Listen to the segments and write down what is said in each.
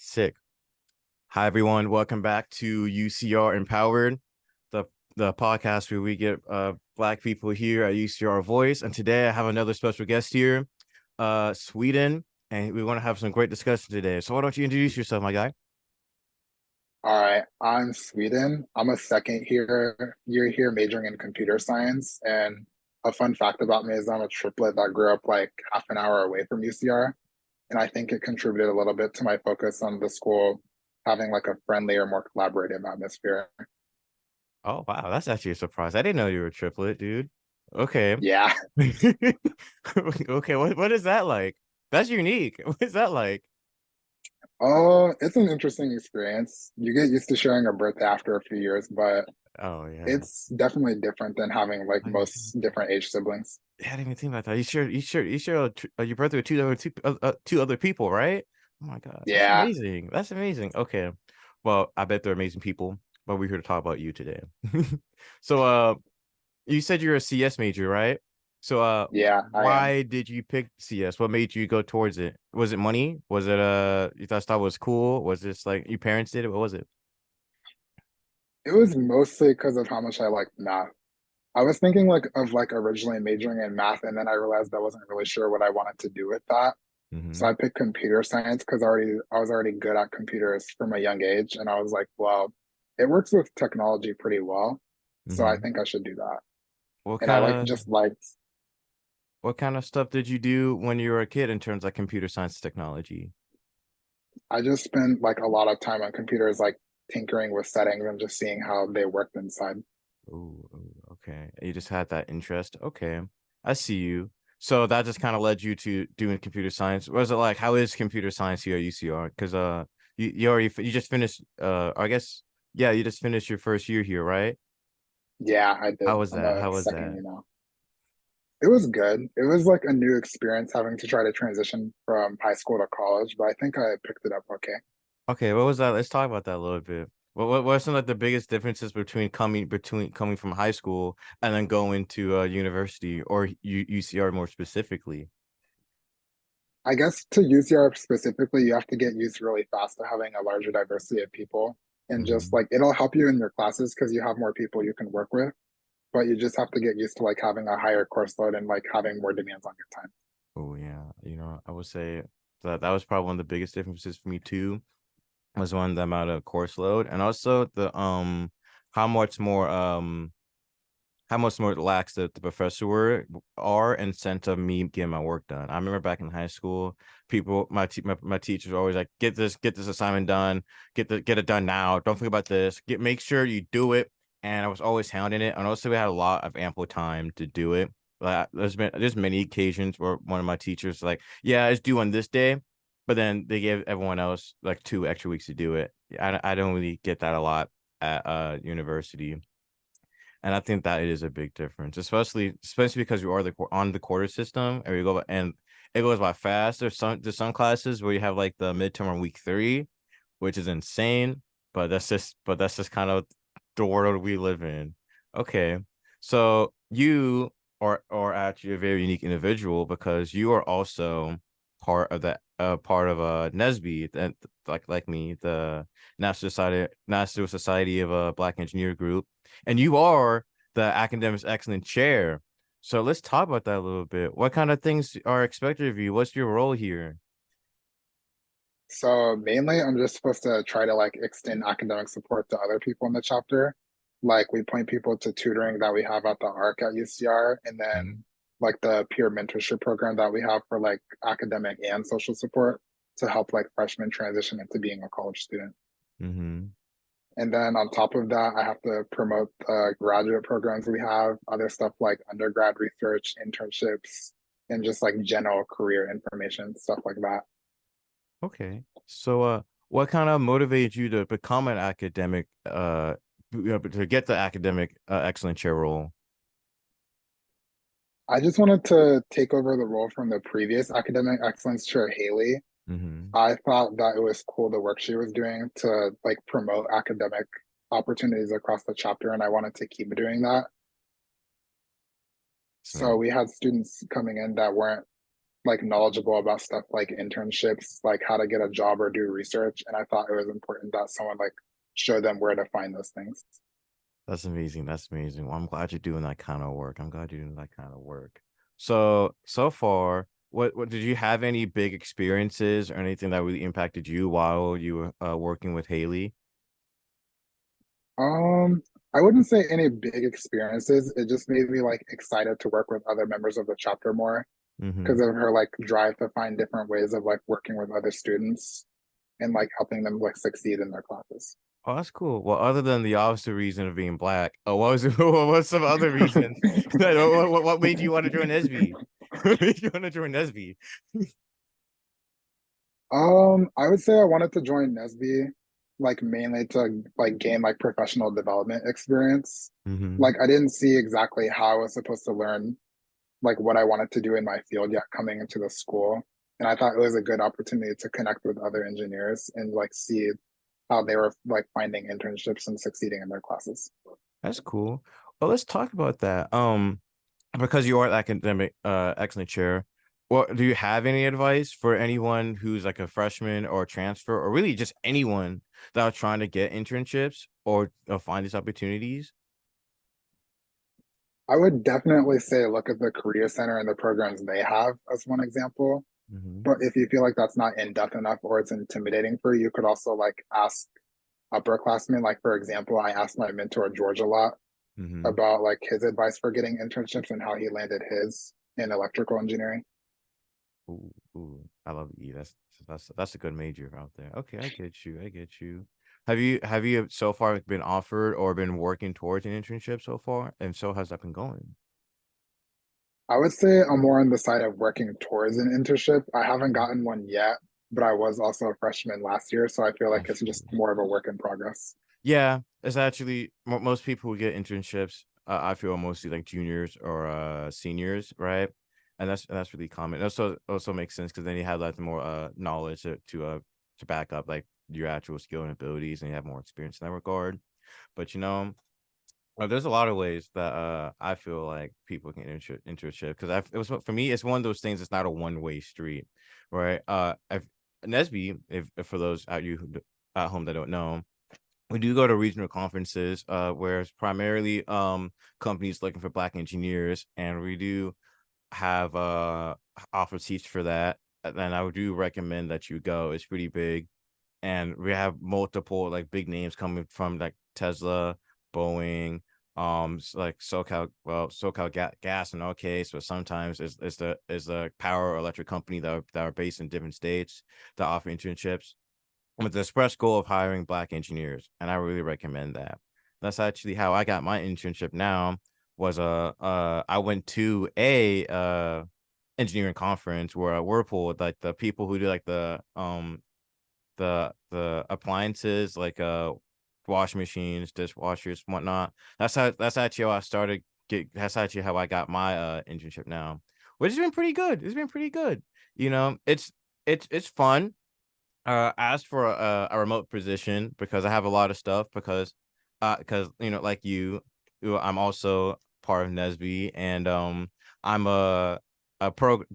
Sick. Hi everyone. Welcome back to UCR Empowered, the the podcast where we get black people here at UCR Voice. And today I have another special guest here, Sweden, and we want to have some great discussion today. So why don't you introduce yourself, my guy? All right, I'm Sweden. I'm a second year here majoring in computer science. And a fun fact about me is I'm a triplet that grew up like half an hour away from UCR. And I think it contributed a little bit to my focus on the school having like a friendlier, more collaborative atmosphere. Oh wow, that's actually a surprise. I didn't know you were a triplet, dude. Okay. Yeah. Okay, what is that like? That's unique. What is that like? Oh, it's an interesting experience. You get used to sharing a birthday after a few years, but Oh yeah. it's definitely different than having like I didn't even think most different age siblings. Yeah, I didn't even think about that. You share your brother with two other people, right? Oh my God, that's Yeah. amazing. That's amazing. Okay, well, I bet they're amazing people, but we're here to talk about you today. So, you said you're a CS major, right? So, Yeah, I am. why did you pick CS? What made you go towards it? Was it money? Was it you thought it was cool? Was this like your parents did it? What was it? It was mostly because of how much I liked math. I was thinking like originally majoring in math, and then I realized I wasn't really sure what I wanted to do with that. So Mm-hmm. I picked computer science because I was already good at computers from a young age, and I was like, well, it works with technology pretty well, so I Mm-hmm. think I should do that. What And I kind like of just liked. what kind of stuff did you do when you were a kid in terms of computer science technology? I just spent like a lot of time on computers, like tinkering with settings and just seeing how they worked inside. Oh, okay. You just had that interest. Okay. I see you. So that just kind of led you to doing computer science. What is it like? How is computer science here at UCR? Because you just finished I guess yeah, you just finished your first year here, right? Yeah, I How did. was I'm that? a How was second that? year now. It was good. It was like a new experience having to try to transition from high school to college, but I think I picked it up okay. Okay, what was that? Let's talk about that a little bit. What are some of the biggest differences between coming from high school and then going to university or UCR more specifically? I guess to UCR specifically, you have to get used really fast to having a larger diversity of people. And just Mm-hmm. like it'll help you in your classes because you have more people you can work with, but you just have to get used to like having a higher course load and like having more demands on your time. Oh yeah, I would say that was probably one of the biggest differences for me too. Was one the amount of course load and also the how much more how much more lax the professor are in sense of me getting my work done. I remember back in high school, people my teachers were always like, get this assignment done, get it done now. Don't think about this. Make sure you do it. And I was always hounding it. And also we had a lot of ample time to do it. Like there's many occasions where one of my teachers like, yeah, it's due on this day, but then they gave everyone else like 2 extra weeks to do it. I don't really get that a lot at university. And I think that it is a big difference, especially because you are on the quarter system and and it goes by fast. There's some classes where you have like the midterm on week 3, which is insane. But that's just kind of the world we live in. Okay, so you are actually a very unique individual because you are also part of NSBE, that like me, the National Society of Black Engineer Group, and you are the academics excellent chair. So let's talk about that a little bit. What kind of things are expected of you? What's your role here? So mainly I'm just supposed to try to like extend academic support to other people in the chapter. Like we point people to tutoring that we have at the ARC at UCR, and then Mhm. like the peer mentorship program that we have for like academic and social support to help like freshmen transition into being a college student. Mhm. And then on top of that, I have to promote the graduate programs we have, other stuff like undergrad research, internships, and just like general career information, stuff like that. Okay. So what kind of motivated you to become an academic to get the academic excellent chair role? I just wanted to take over the role from the previous academic excellence chair, Haley. Mhm. I thought that it was cool the work she was doing to like promote academic opportunities across the chapter, and I wanted to keep doing that. So So we had students coming in that weren't like knowledgeable about stuff like internships, like how to get a job or do research. And I thought it was important that someone like show them where to find those things. That's amazing. That's amazing. Well, I'm glad you're doing that kind of work. I'm glad you're doing that kind of work. So far, what did you have any big experiences or anything that really impacted you while you were working with Haley? Um, I wouldn't say any big experiences. It just made me like excited to work with other members of the chapter more Mm-hmm. because of her like drive to find different ways of like working with other students and like helping them like succeed in their classes. Oh, that's cool. Well, other than the obvious reason of being black, what was what was some other reasons? What made you want to join NSBE? What made you want to join NSBE? I would say I wanted to join NSBE like mainly to like gain like professional development experience. Mm-hmm. Like I didn't see exactly how I was supposed to learn like what I wanted to do in my field yet coming into the school. And I thought it was a good opportunity to connect with other engineers and like see how they were like finding internships and succeeding in their classes. That's cool. Well, let's talk about that. Because you are the academic excellent chair, well, do you have any advice for anyone who's like a freshman or transfer, or really just anyone that are trying to get internships or find these opportunities? I would definitely say look at the Career Center and the programs they have as one example. Mm-hmm. But if you feel like that's not in depth enough or it's intimidating for you, you could also like ask upperclassmen. Like for example, I asked my mentor George a lot Mm-hmm. about like his advice for getting internships and how he landed his in electrical engineering. Ooh, ooh, I love E. That's a good major out there. Okay, I get you. I get you. Have you so far been offered or been working towards an internship so far? And so how's that been going? I would say I'm more on the side of working towards an internship. I haven't gotten one yet, but I was also a freshman last year, so I feel I like it's feel just more of a work in progress. Yeah, it's actually most people who get internships. I feel mostly like juniors or seniors, right? And that's really common. It also makes sense because then you have like the more knowledge to back up like your actual skill and abilities, and you have more experience in that regard. But there's a lot of ways that I feel like people can internship because it was for me it's one of those things. It's not a one-way street, right? If Nesby, if for those at home that don't know, we do go to regional conferences where it's primarily companies looking for black engineers, and we do have offer seats for that. And then I would do recommend that you go. It's pretty big, and we have multiple like big names coming from like Tesla, Boeing, like Gas in our case, but sometimes it's the power or electric company that are based in different states that offer internships with the express goal of hiring black engineers, and I really recommend that. That's actually how I got my internship. Now was I went to a engineering conference where Whirlpool, like the people who do like the appliances like washing machines, dishwashers, whatnot. That's actually how I started that's actually how I got my internship now, which has been pretty good. It's been pretty good. It's fun. Asked for a remote position because I have a lot of stuff because like I'm also part of NSBE, and I'm the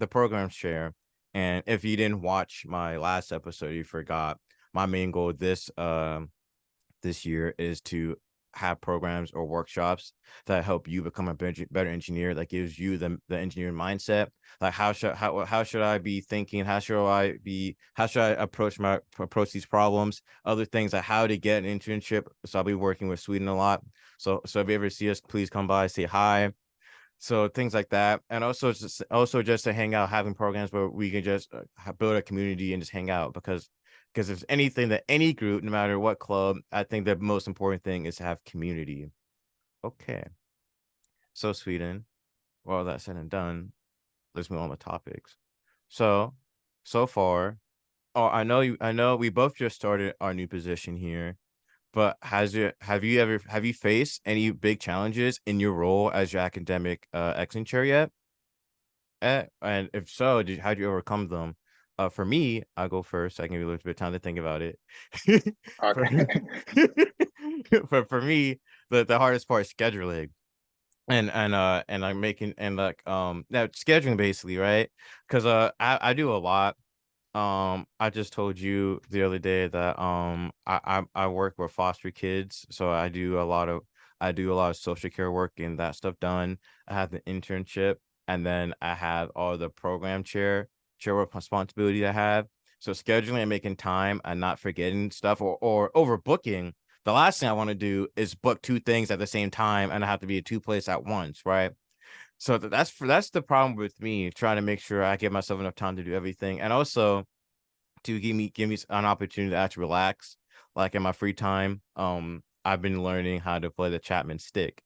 program chair. And if you didn't watch my last episode, you forgot my main goal this year is to have programs or workshops that help you become a better engineer, that gives you the engineering mindset. Like how should I be thinking, how should I approach these problems, other things like how to get an internship. So I'll be working with Sweden a lot. So if you ever see us, please come by, say hi. So things like that, and also just to hang out, having programs where we can just build a community and just hang out, because if anything, that any group, no matter what club, I think the most important thing is to have community. Okay, so Sweden, well, that said and done, let's move on to topics. So far, oh, I know we both just started our new position here, but have you faced any big challenges in your role as your academic excellence chair yet? And if so, how do you overcome them? For me, I'll go first. I can give you a little bit of time to think about it. for, Okay. for me, the hardest part is scheduling. and like making and like that scheduling basically, right? Because I do a lot. I just told you the other day that I work with foster kids, so I do a lot of social care work and that stuff done. I have the internship, and then I have all the program chair work responsibility I have. So scheduling and making time and not forgetting stuff or overbooking. The last thing I want to do is book two things at the same time and I have to be at two places at once, right? So that's the problem with me trying to make sure I give myself enough time to do everything, and also to give me an opportunity to actually relax. Like in my free time, I've been learning how to play the Chapman stick,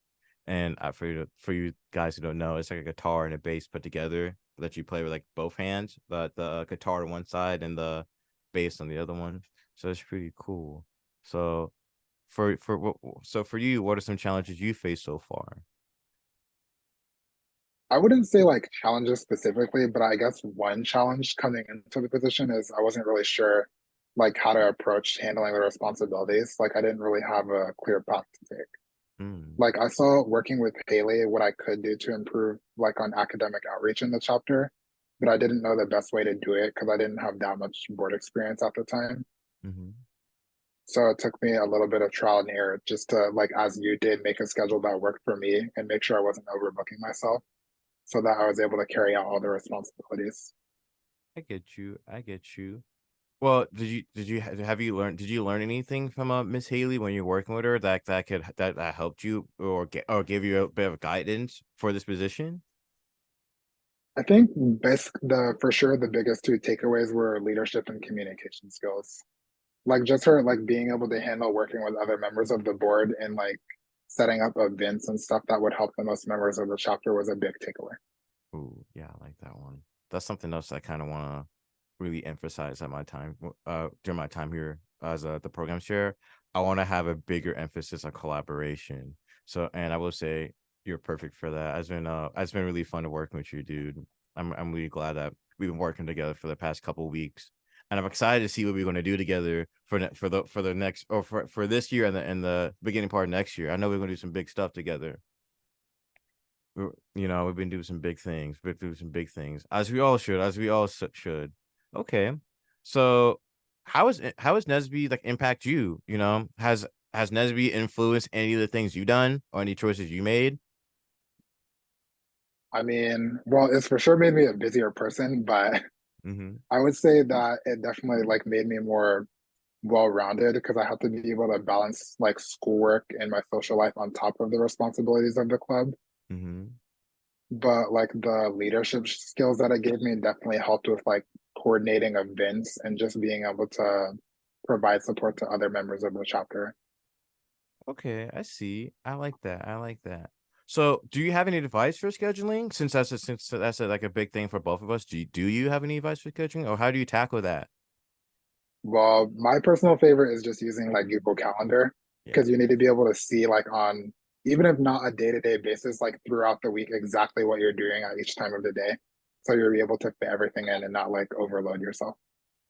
and for you guys who don't know, it's like a guitar and a bass put together that you play with like both hands, but the guitar on one side and the bass on the other one. So it's pretty cool. So for you, what are some challenges you face so far? I wouldn't say like challenges specifically, but I guess one challenge coming into the position is I wasn't really sure like how to approach handling the responsibilities. Like I didn't really have a clear path to take. Mm, Like I saw working with Haley what I could do to improve like on academic outreach in the chapter, but I didn't know the best way to do it because I didn't have that much board experience at the time. mm-hmm. So it took me a little bit of trial and error just to like as you did make a schedule that worked for me and make sure I wasn't overbooking myself so that I was able to carry out all the responsibilities. I get you. I get you. Well, have you learned? Did you learn anything from Miss Haley when you're working with her that helped you or give you a bit of guidance for this position? I think best the for sure the biggest two takeaways were leadership and communication skills. Like just her like being able to handle working with other members of the board and like setting up events and stuff that would help the most members of the chapter was a big takeaway. Ooh, yeah, I like that one. That's something else I kind of want to really emphasize at my time during my time here as the program chair. I want to have a bigger emphasis on collaboration. So, and I will say you're perfect for that. It's been really fun to working with you, dude. I'm really glad that we've been working together for the past couple of weeks, and I'm excited to see what we're going to do together for the next or for this year and the beginning part of next year. I know we're going to do some big stuff together. We've been doing some big things. We've been doing some big things, as we all should, should. Okay, so how has Nesby like impact you? Has Nesby influenced any of the things you done or any choices you made? I mean, well, it's for sure made me a busier person, but Mm-hmm. I would say that it definitely like made me more well-rounded because I have to be able to balance like schoolwork and my social life on top of the responsibilities of the club. Mm-hmm. But like the leadership skills that it gave me definitely helped with like coordinating events and just being able to provide support to other members of the chapter. Okay, I see. I like that. I like that. So, do you have any advice for scheduling? Since that's like a big thing for both of us. Do you have any advice for scheduling, or how do you tackle that? Well, my personal favorite is just using like Google Calendar Yeah. because you need to be able to see like on even if not a day-to-day basis, like throughout the week, exactly what you're doing at each time of the day. So you're able to fit everything in and not like overload yourself.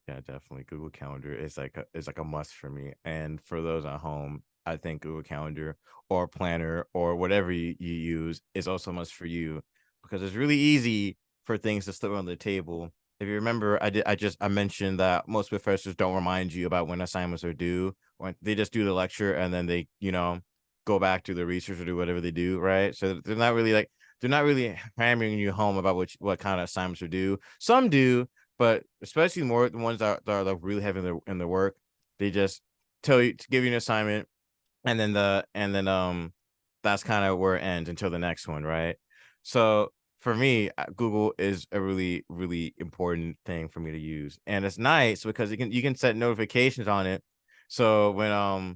Yeah, definitely. Google Calendar is like a must for me. And for those at home, I think Google Calendar or Planner or whatever you use is also a must for you because it's really easy for things to slip on the table. If you remember, I mentioned that most professors don't remind you about when assignments are due, or they just do the lecture and then they, go back to the research or do whatever they do, right? So they're not really hammering you home about what kind of assignments are due. Some do, but especially more the ones that are like really heavy in the work, they just tell you to give you an assignment, and then that's kind of where it ends until the next one, right? So for me, Google is a really really important thing for me to use, and it's nice because you can set notifications on it. So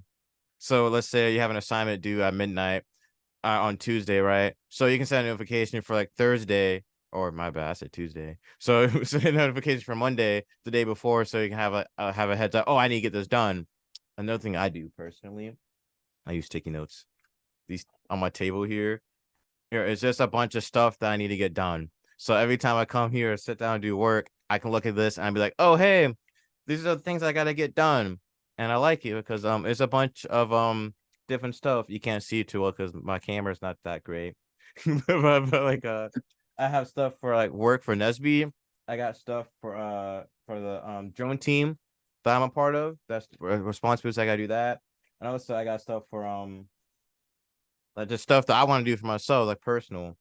so let's say you have an assignment due at midnight on Tuesday, right? So you can set a notification for like Thursday, or my bad, I said Tuesday. So set a notification for Monday, the day before, so you can have a heads up. Oh, I need to get this done. Another thing I do personally, I use sticky notes. These on my table here. Here, it's just a bunch of stuff that I need to get done. So every time I come here, sit down and do work, I can look at this and be like, oh hey, these are the things I gotta get done. And I like it because it's a bunch of different stuff. You can't see too well because my camera's not that great. but like I have stuff for like work for NSBE. I got stuff for the drone team that I'm a part of. That's responsibilities. I gotta do that. And also I got stuff for like just stuff that I want to do for myself, like personal,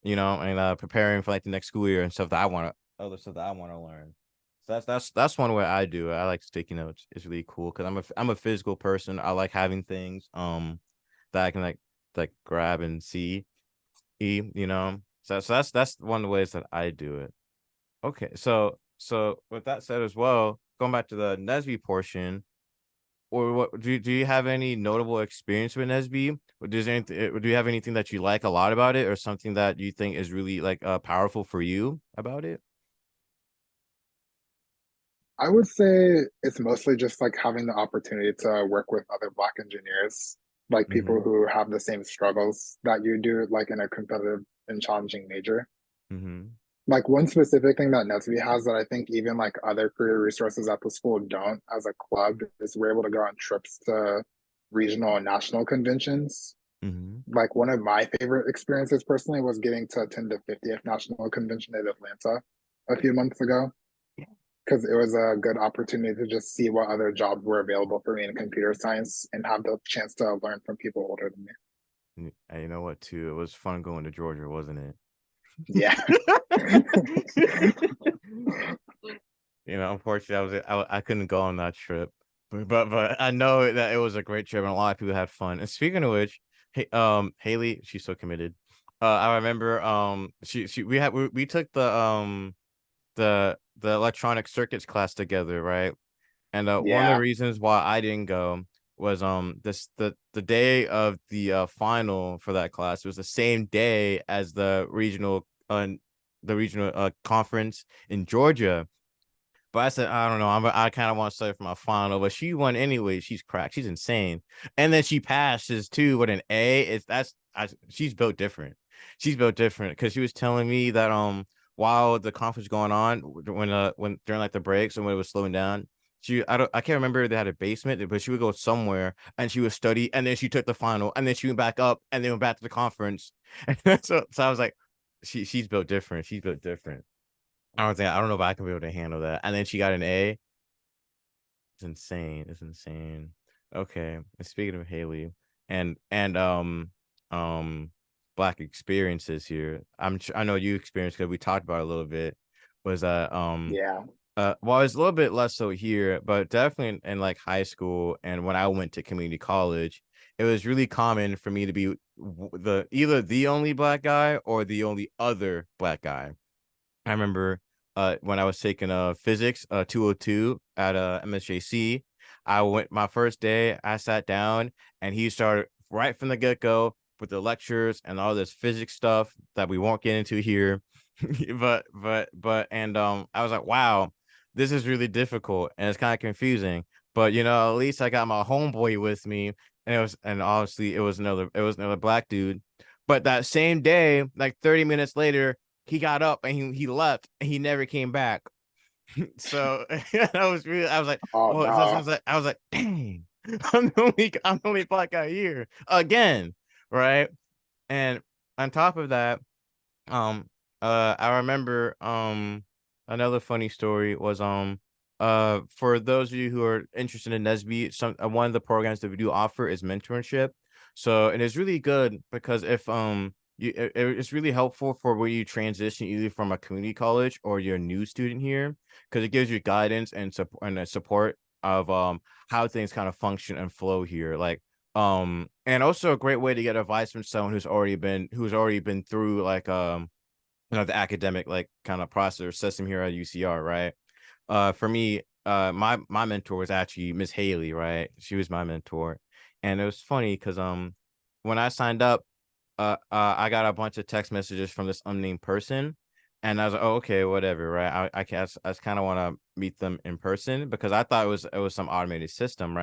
and preparing for like the next school year and stuff that I want to other stuff that I want to learn. So that's one way I do it. I like sticky notes. It's really cool because I'm a physical person. I like having things that I can like grab and see, So that's one of the ways that I do it. Okay, so with that said as well, going back to the Nesby portion, or what do you have any notable experience with Nesby? Or do you have anything that you like a lot about it, or something that you think is really like powerful for you about it? I would say it's mostly just like having the opportunity to work with other Black engineers, like people Mm-hmm. who have the same struggles that you do, like in a competitive and challenging major. Mm-hmm. Like one specific thing that NSBE has that I think even like other career resources at the school don't as a club is we're able to go on trips to regional and national conventions. Mm-hmm. Like one of my favorite experiences personally was getting to attend the 50th National Convention in Atlanta a few months ago because it was a good opportunity to just see what other jobs were available for me in computer science and have the chance to learn from people older than me. And you know what, too? It was fun going to Georgia, wasn't Yeah. it? Unfortunately, I couldn't go on that trip, but I know that it was a great trip and a lot of people had fun. And speaking of which, hey, Haley, she's so committed. I remember she we took the electronic circuits class together, right? And one of the Yeah. reasons why I didn't go was the day of the final for that class was the same day as the regional conference in Georgia. But I said, I don't know. I kind of want to study for my final, but she won anyway. She's cracked. She's insane. And then she passes too with an A. She's built different. She's built different because she was telling me that while the conference was going on, when during like the breaks and when it was slowing down, I can't remember if they had a basement, but she would go somewhere and she would study, and then she took the final, and then she went back up and then went back to the conference. And so I was like, she's built different. She's built different. I don't know if I can be able to handle that. And then she got an A. It's insane. It's insane. Okay. And speaking of Haley and Black experiences here, I know you experienced because we talked about it a little bit. Was Yeah. well, it's a little bit less so here, but definitely in like high school and when I went to community college, it was really common for me to be either the only Black guy or the only other Black guy. I remember when I was taking physics 202 at MSJC. I went my first day, I sat down and he started right from the get-go with the lectures and all this physics stuff that we won't get into here. But and I was like, wow, this is really difficult and it's kind of confusing. But at least I got my homeboy with me, and obviously it was another Black dude. But that same day, like 30 minutes later, he got up and he left and he never came back. So I was like, Oh well, so no. I was like, dang, I'm the only Black guy here again, right? And on top of that, um, I remember another funny story was for those of you who are interested in Nesby, one of the programs that we do offer is mentorship. So and it's really good because if it's really helpful for where you transition either from a community college or you're a new student here because it gives you guidance and a support of how things kind of function and flow here. Like and also a great way to get advice from someone who's already been through like the academic like kind of process or system here at UCR, right? For me, my mentor was actually Miss Haley, right? She was my mentor, and it was funny because when I signed up, I got a bunch of text messages from this unnamed person, and I was like, oh, okay, whatever, right? I just kind of want to meet them in person because I thought it was some automated system,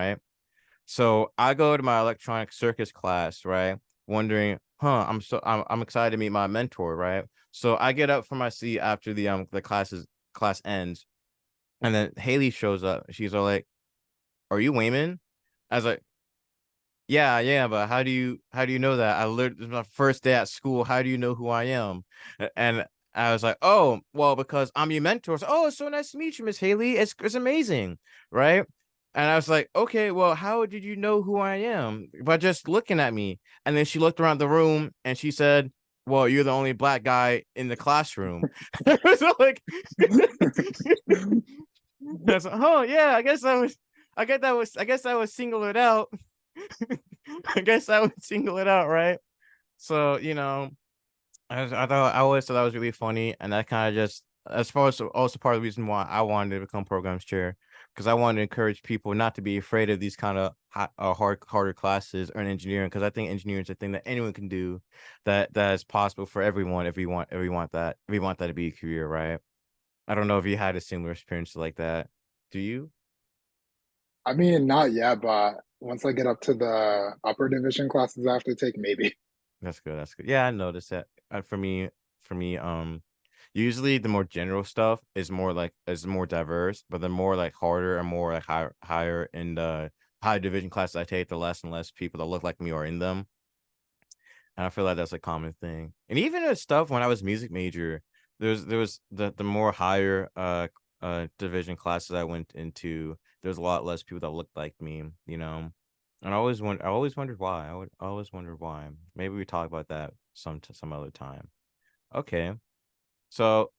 so I go to my electronic circuits class, right? Wondering, I'm excited to meet my mentor, right? So I get up from my seat after the class ends, and then Haley shows up. She's all like, "Are you Wayman?" I was like, Yeah, but how do you know that? I literally it's my first day at school. How do you know who I am? And I was like, oh, well, because I'm your mentor. So, oh, it's so nice to meet you, Miss Haley. It's amazing, right? And I was like, okay, well, how did you know who I am? By just looking at me. And then she looked around the room and she said, well, you're the only black guy in the classroom. So like, I was like, oh yeah, I guess I was singled out. I guess I would single it out, right? So, I always thought that was really funny, and that kind of just as far as also part of the reason why I wanted to become programs chair, because I wanted to encourage people not to be afraid of these kind of harder classes or in engineering, because I think engineering is a thing that anyone can do, that is possible for everyone if we want that to be a career, right? I don't know if you had a similar experience like that. Do you? I mean, not yet, but once I get up to the upper division classes I have to take, maybe. That's good. That's good. Yeah, I noticed that. For me, usually the more general stuff is more diverse, but the more like harder and more like higher in the high division classes I take, the less and less people that look like me are in them. And I feel like that's a common thing. And even the stuff when I was music major, there was the more higher division classes I went into, there's a lot less people that looked like me, you know. And I always wondered why. I always wondered why. Maybe we talk about that some other time. Okay. So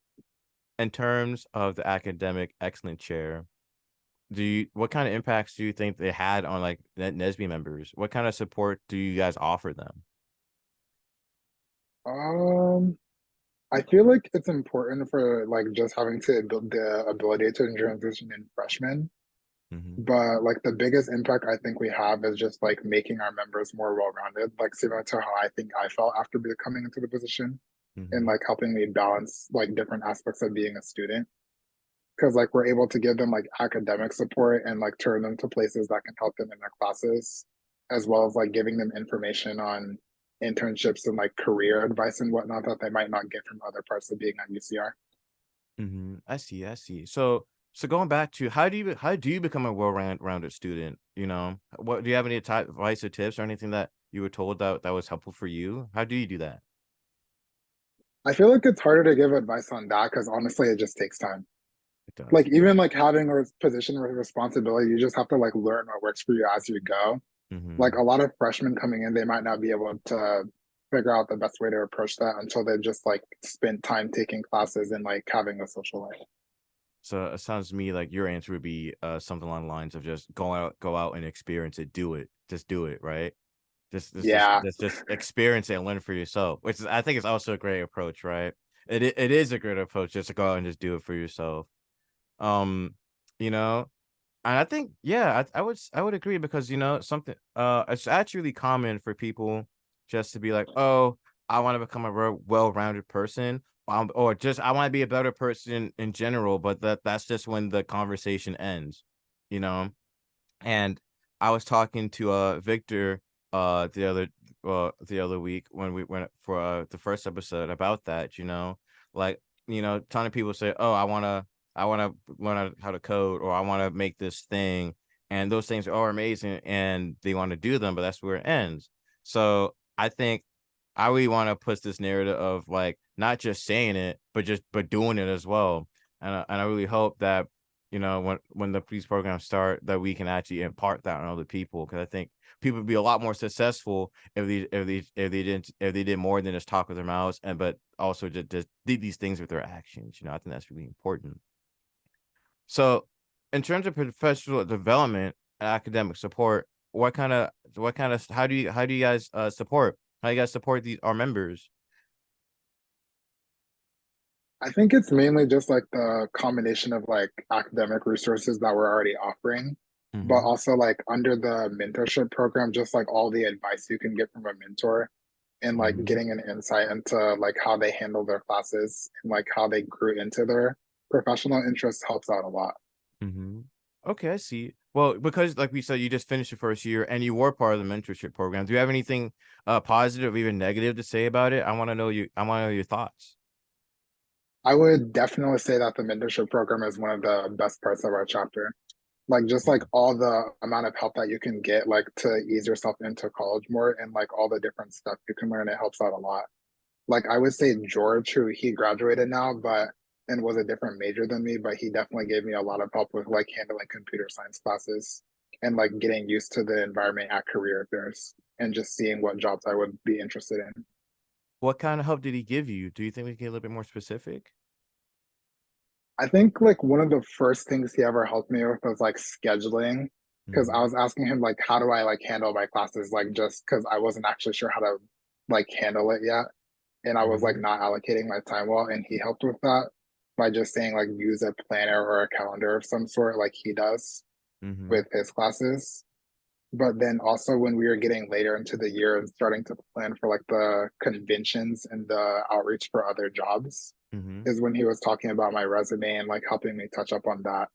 in terms of the academic excellence chair, what kind of impacts do you think they had on like NSBE members? What kind of support do you guys offer them? Um, I feel like it's important for like just having to build the ability to transition in freshmen. Mm-hmm. But like the biggest impact I think we have is just like making our members more well-rounded, like similar to how I think I felt after becoming into the position and Mm-hmm. like helping me balance like different aspects of being a student. Because like we're able to give them like academic support and like turn them to places that can help them in their classes, as well as like giving them information on internships and like career advice and whatnot that they might not get from other parts of being at UCR. Mm-hmm. I see. I see. So going back to how do you become a rounded student? What do you have any type advice or tips or anything that you were told that was helpful for you? How do you do that? I feel like it's harder to give advice on that because honestly, it just takes time. It does. Like It does. even like having a position with responsibility, you just have to like learn what works for you as you go. Mm-hmm. Like a lot of freshmen coming in, they might not be able to figure out the best way to approach that until they've just like spent time taking classes and like having a social life. So it sounds to me like your answer would be something along the lines of just go out and experience it, do it, just do it, right? Yeah. Just experience it and learn for yourself, which is I think is also a great approach, right? It is a great approach just to go out and just do it for yourself. Um, you know, and I think yeah, I would agree because something it's actually common for people just to be like, oh, I want to become a well-rounded person, or just I want to be a better person in general, but that's just when the conversation ends, you know. And I was talking to Victor the other week when we went for the first episode about that, like ton of people say, "Oh, I want to learn how to code or I want to make this thing." And those things are amazing and they want to do them, but that's where it ends. So, I think I really want to push this narrative of like not just saying it, but doing it as well. And I really hope that when the police programs start, that we can actually impart that on other people. Because I think people would be a lot more successful if they did more than just talk with their mouths and but also just did these things with their actions. I think that's really important. So, in terms of professional development and academic support, how do you guys support? How do you guys support these our members? I think it's mainly just like the combination of like academic resources that we're already offering, but Mm-hmm. also like under the mentorship program, just like all the advice you can get from a mentor and like Mm-hmm. getting an insight into like how they handle their classes and like how they grew into their professional interests helps out a lot. Mm-hmm. Okay, I see. Well, because like we said, you just finished your first year and you were part of the mentorship program. Do you have anything positive or even negative to say about it? I want to know your thoughts. I would definitely say that the mentorship program is one of the best parts of our chapter. Like just like Mhm. all the amount of help that you can get like to ease yourself into college more and like all the different stuff you can learn, it helps out a lot. Like I would say George, who he graduated now, but and was a different major than me, but he definitely gave me a lot of help with like handling computer science classes and like getting used to the environment at career fairs and just seeing what jobs I would be interested in. What kind of help did he give you? Do you think we can get a little bit more specific? I think like one of the first things he ever helped me with was like scheduling because I Mm-hmm. was asking him like how do I like handle my classes like just because I wasn't actually sure how to like handle it yet and I was like Mm-hmm. not allocating my time well and he helped with that by just saying like use a planner or a calendar of some sort like he does Mm-hmm. with his classes. But then also when we were getting later into the year and starting to plan for like the conventions and the outreach for other jobs Mm-hmm. is when he was talking about my resume and like helping me touch up on that.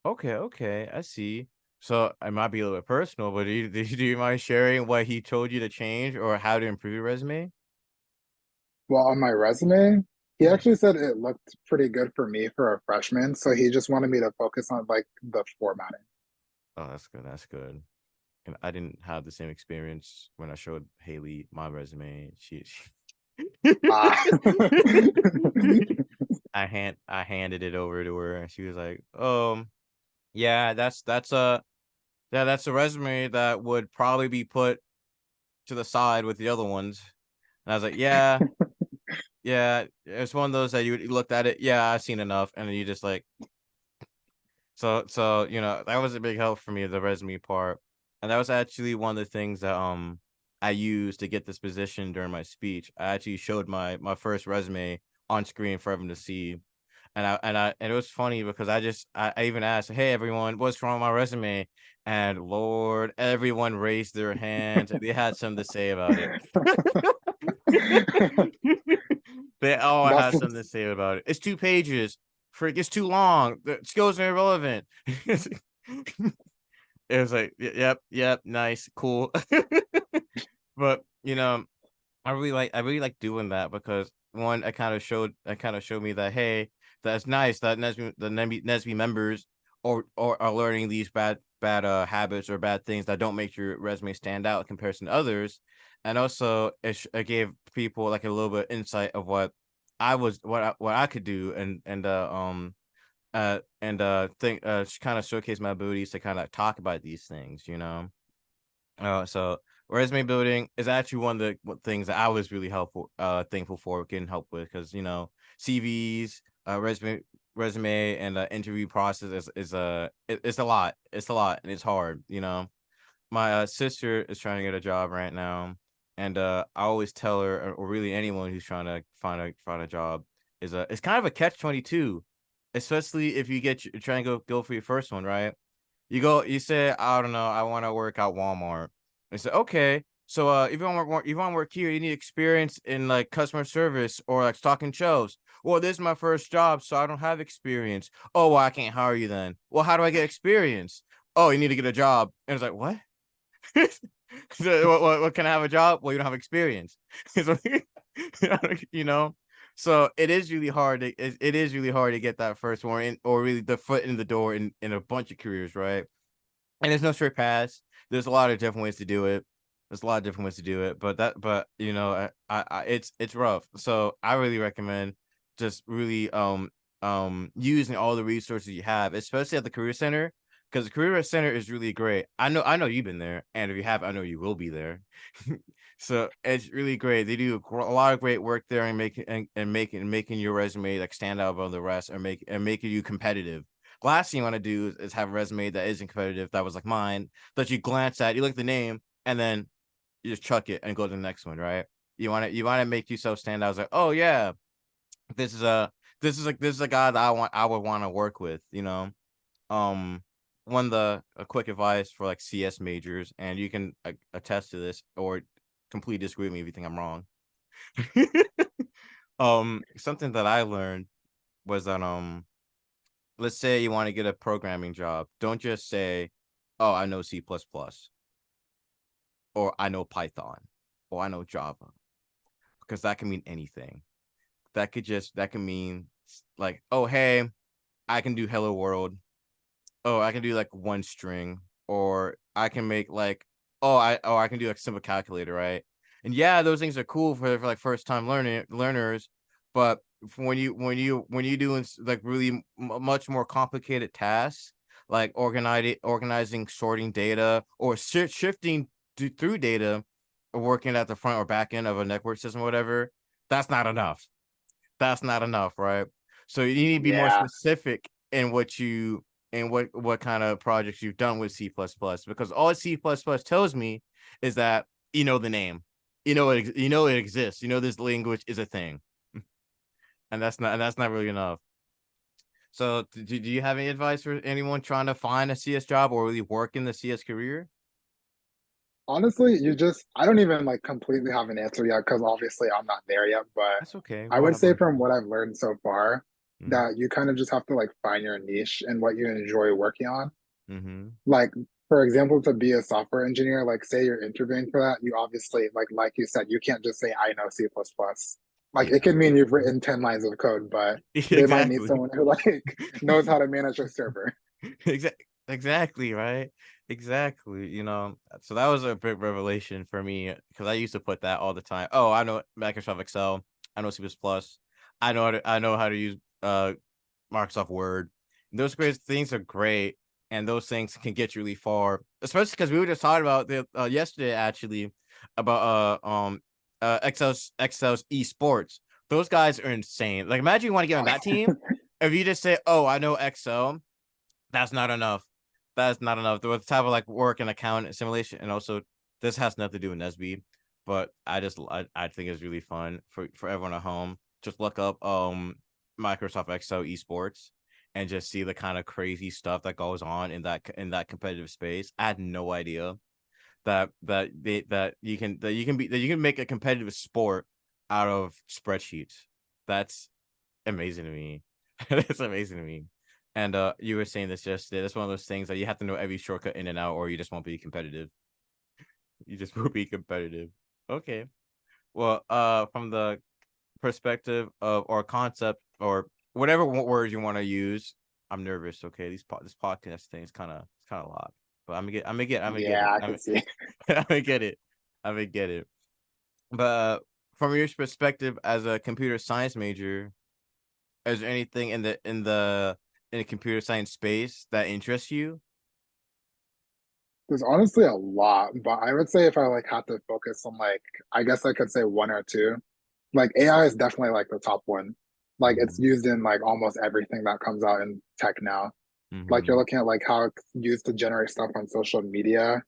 Okay, okay, I see. So it might be a little bit personal, but do you mind sharing what he told you to change or how to improve your resume? Well, on my resume, he Yeah. actually said it looked pretty good for me for a freshman. So he just wanted me to focus on like the formatting. Oh, that's good. That's good. And I didn't have the same experience when I showed Haley my resume. Ah. I handed it over to her and she was like, yeah, that's a resume that would probably be put to the side with the other ones." And I was like, "Yeah, yeah, it's one of those that you looked at it, yeah, I've seen enough." And then you just like so that was a big help for me, the resume part. And that was actually one of the things that I used to get this position during my speech. I actually showed my first resume on screen for everyone to see. And it was funny because I even asked, "Hey everyone, what's wrong with my resume?" And Lord, everyone raised their hands. They had something to say about it. They all That's had something to say about it. It's 2 pages. Frick, it's too long. The skills are irrelevant. It was like, yep, yep, nice, cool. But I really like doing that because one, it kind of showed me that hey, that's nice that Nesby members or are learning these bad habits or bad things that don't make your resume stand out in comparison to others, and also it gave people like a little bit insight of what I could do and think kind of showcase my abilities to kind of talk about these things. So resume building is actually one of the things that I was really thankful for getting help with because CVs, resume, and interview process it's a lot. It's a lot and it's hard. My sister is trying to get a job right now, and I always tell her, or really anyone who's trying to find a job, it's kind of a catch-22, especially if you're trying to go for your first one, right? You say, I don't know, I want to work at Walmart. I said, okay. So if you want to work here, you need experience in like customer service or like stocking shelves. Well, this is my first job, so I don't have experience. Oh, well, I can't hire you then. Well, how do I get experience? Oh, you need to get a job. And it's like, what? So, what can I have a job? Well, you don't have experience. So, you know, so it is really hard to get that first one or really the foot in the door in a bunch of careers, right? And there's no straight paths. There's a lot of different ways to do it. There's a lot of different ways to do it, but it's rough. So I really recommend just really using all the resources you have, especially at the career center, because the career center is really great. I know you've been there, and if you have, I know you will be there. So it's really great. They do a lot of great work there and making your resume like stand out above the rest and making you competitive. Last thing you want to do is have a resume that isn't competitive, that was like mine, that you glance at, you look at the name, and then you just chuck it and go to the next one, right? You want to make yourself stand out. I was like, oh yeah, this is a this is a guy that I would want to work with. Um, one of the a quick advice for like CS majors, and you can attest to this or completely disagree with me if you think I'm wrong. Something that I learned was that let's say you want to get a programming job. Don't just say, "Oh, I know C++ plus plus," or "I know Python," or "I know Java," because that can mean anything. That can mean like, "Oh, hey, I can do Hello World." oh, I can do like one string, or I can make like, I can do like simple calculator, right? And yeah, those things are cool for like first time learners, but when you doing like really much more complicated tasks, like organizing, sorting data, or shifting through data, or working at the front or back end of a network system, or whatever, that's not enough. That's not enough, right? So you need to be more Yeah, specific in what kind of projects you've done with C++, because all C++ tells me is that you know the name, you know it exists, you know this language is a thing, and that's not really enough. So do you have any advice for anyone trying to find a CS job or really work in the CS career? honestly, I don't even like completely have an answer yet because obviously I'm not there yet. But That's okay. I We'll would have say a from what I've learned so far, mm-hmm. that you kind of just have to like find your niche and what you enjoy working on. Mm-hmm. Like, for example, to be a software engineer, like say you're interviewing for that, you obviously like you said, you can't just say I know C++. plus plus. Like it Yeah. could mean you've written 10 lines of code, but they might need Exactly. someone who like knows how to manage a server. Exactly, right? Exactly. So that was a big revelation for me because I used to put that all the time. Oh, I know Microsoft Excel. I know C++. I know how to use Microsoft Word. Those great things are great, and those things can get you really far. Especially because we were just talking about yesterday actually about Excel's esports. Those guys are insane. Like imagine you want to get on that team. If you just say, "Oh, I know Excel," that's not enough. That's not enough. The type of like work and account simulation, and also this has nothing to do with NSBE, but I think it's really fun for everyone at home. Just look up Microsoft Excel esports and just see the kind of crazy stuff that goes on in that competitive space. I had no idea that you can make a competitive sport out of spreadsheets. That's amazing to me. That's amazing to me. And you were saying this yesterday. That's one of those things that you have to know every shortcut in and out, or you just won't be competitive. You just won't be competitive. Okay. Well, from the perspective of or concept or whatever words you want to use, I'm nervous. Okay, this podcast thing is kind of a lot, but I'm gonna get Yeah, it. I can see. I'm gonna get it. I'm gonna get it. But from your perspective as a computer science major, is there anything in the computer science space that interests you? There's honestly a lot, but I would say if I like had to focus on like, I guess I could say one or two. Like AI is definitely like the top one. Like it's Mm-hmm. used in like almost everything that comes out in tech now. Like you're Mm-hmm. looking at like how it's used to generate stuff on social media,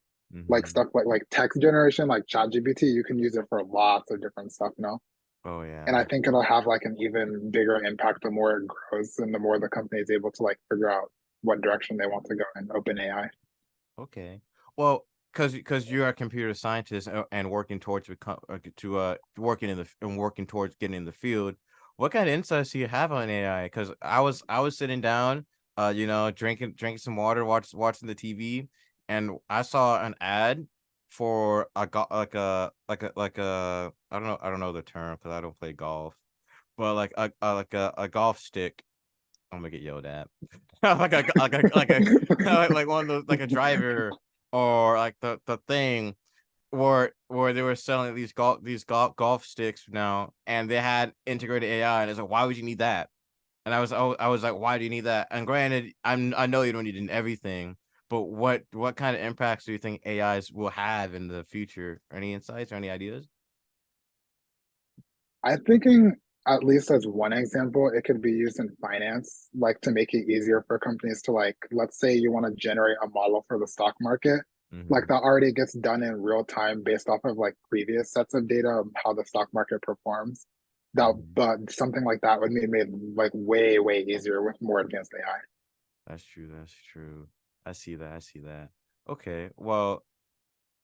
like Mm-hmm. stuff like text generation, like ChatGPT, you can use it for lots of different stuff now. Oh yeah, And I that's think it'll have like an even bigger impact the more it grows and the more the company is able to like figure out what direction they want to go in open AI. okay. Well, because you're a computer scientist and working towards working in the and working towards getting in the field, what kind of insights do you have on AI? Because I was sitting down, drinking some water, watching the TV, and I saw an ad for I don't know the term because I don't play golf, but a golf stick. I'm gonna get yelled at. Like one of those like a driver or like the thing where they were selling golf sticks now, and they had integrated AI, and it's like, why would you need that? And I was like, why do you need that? And granted, I know you don't need it in everything, but what kind of impacts do you think AIs will have in the future? Any insights or any ideas? I'm thinking, at least as one example, it could be used in finance, like to make it easier for companies to like, let's say you want to generate a model for the stock market, like Mm-hmm. that already gets done in real time based off of like previous sets of data of how the stock market performs. That, Mm-hmm. but something like that would be made like way, way easier with more advanced AI. That's true. That's true. I see that. I see that. Okay. Well,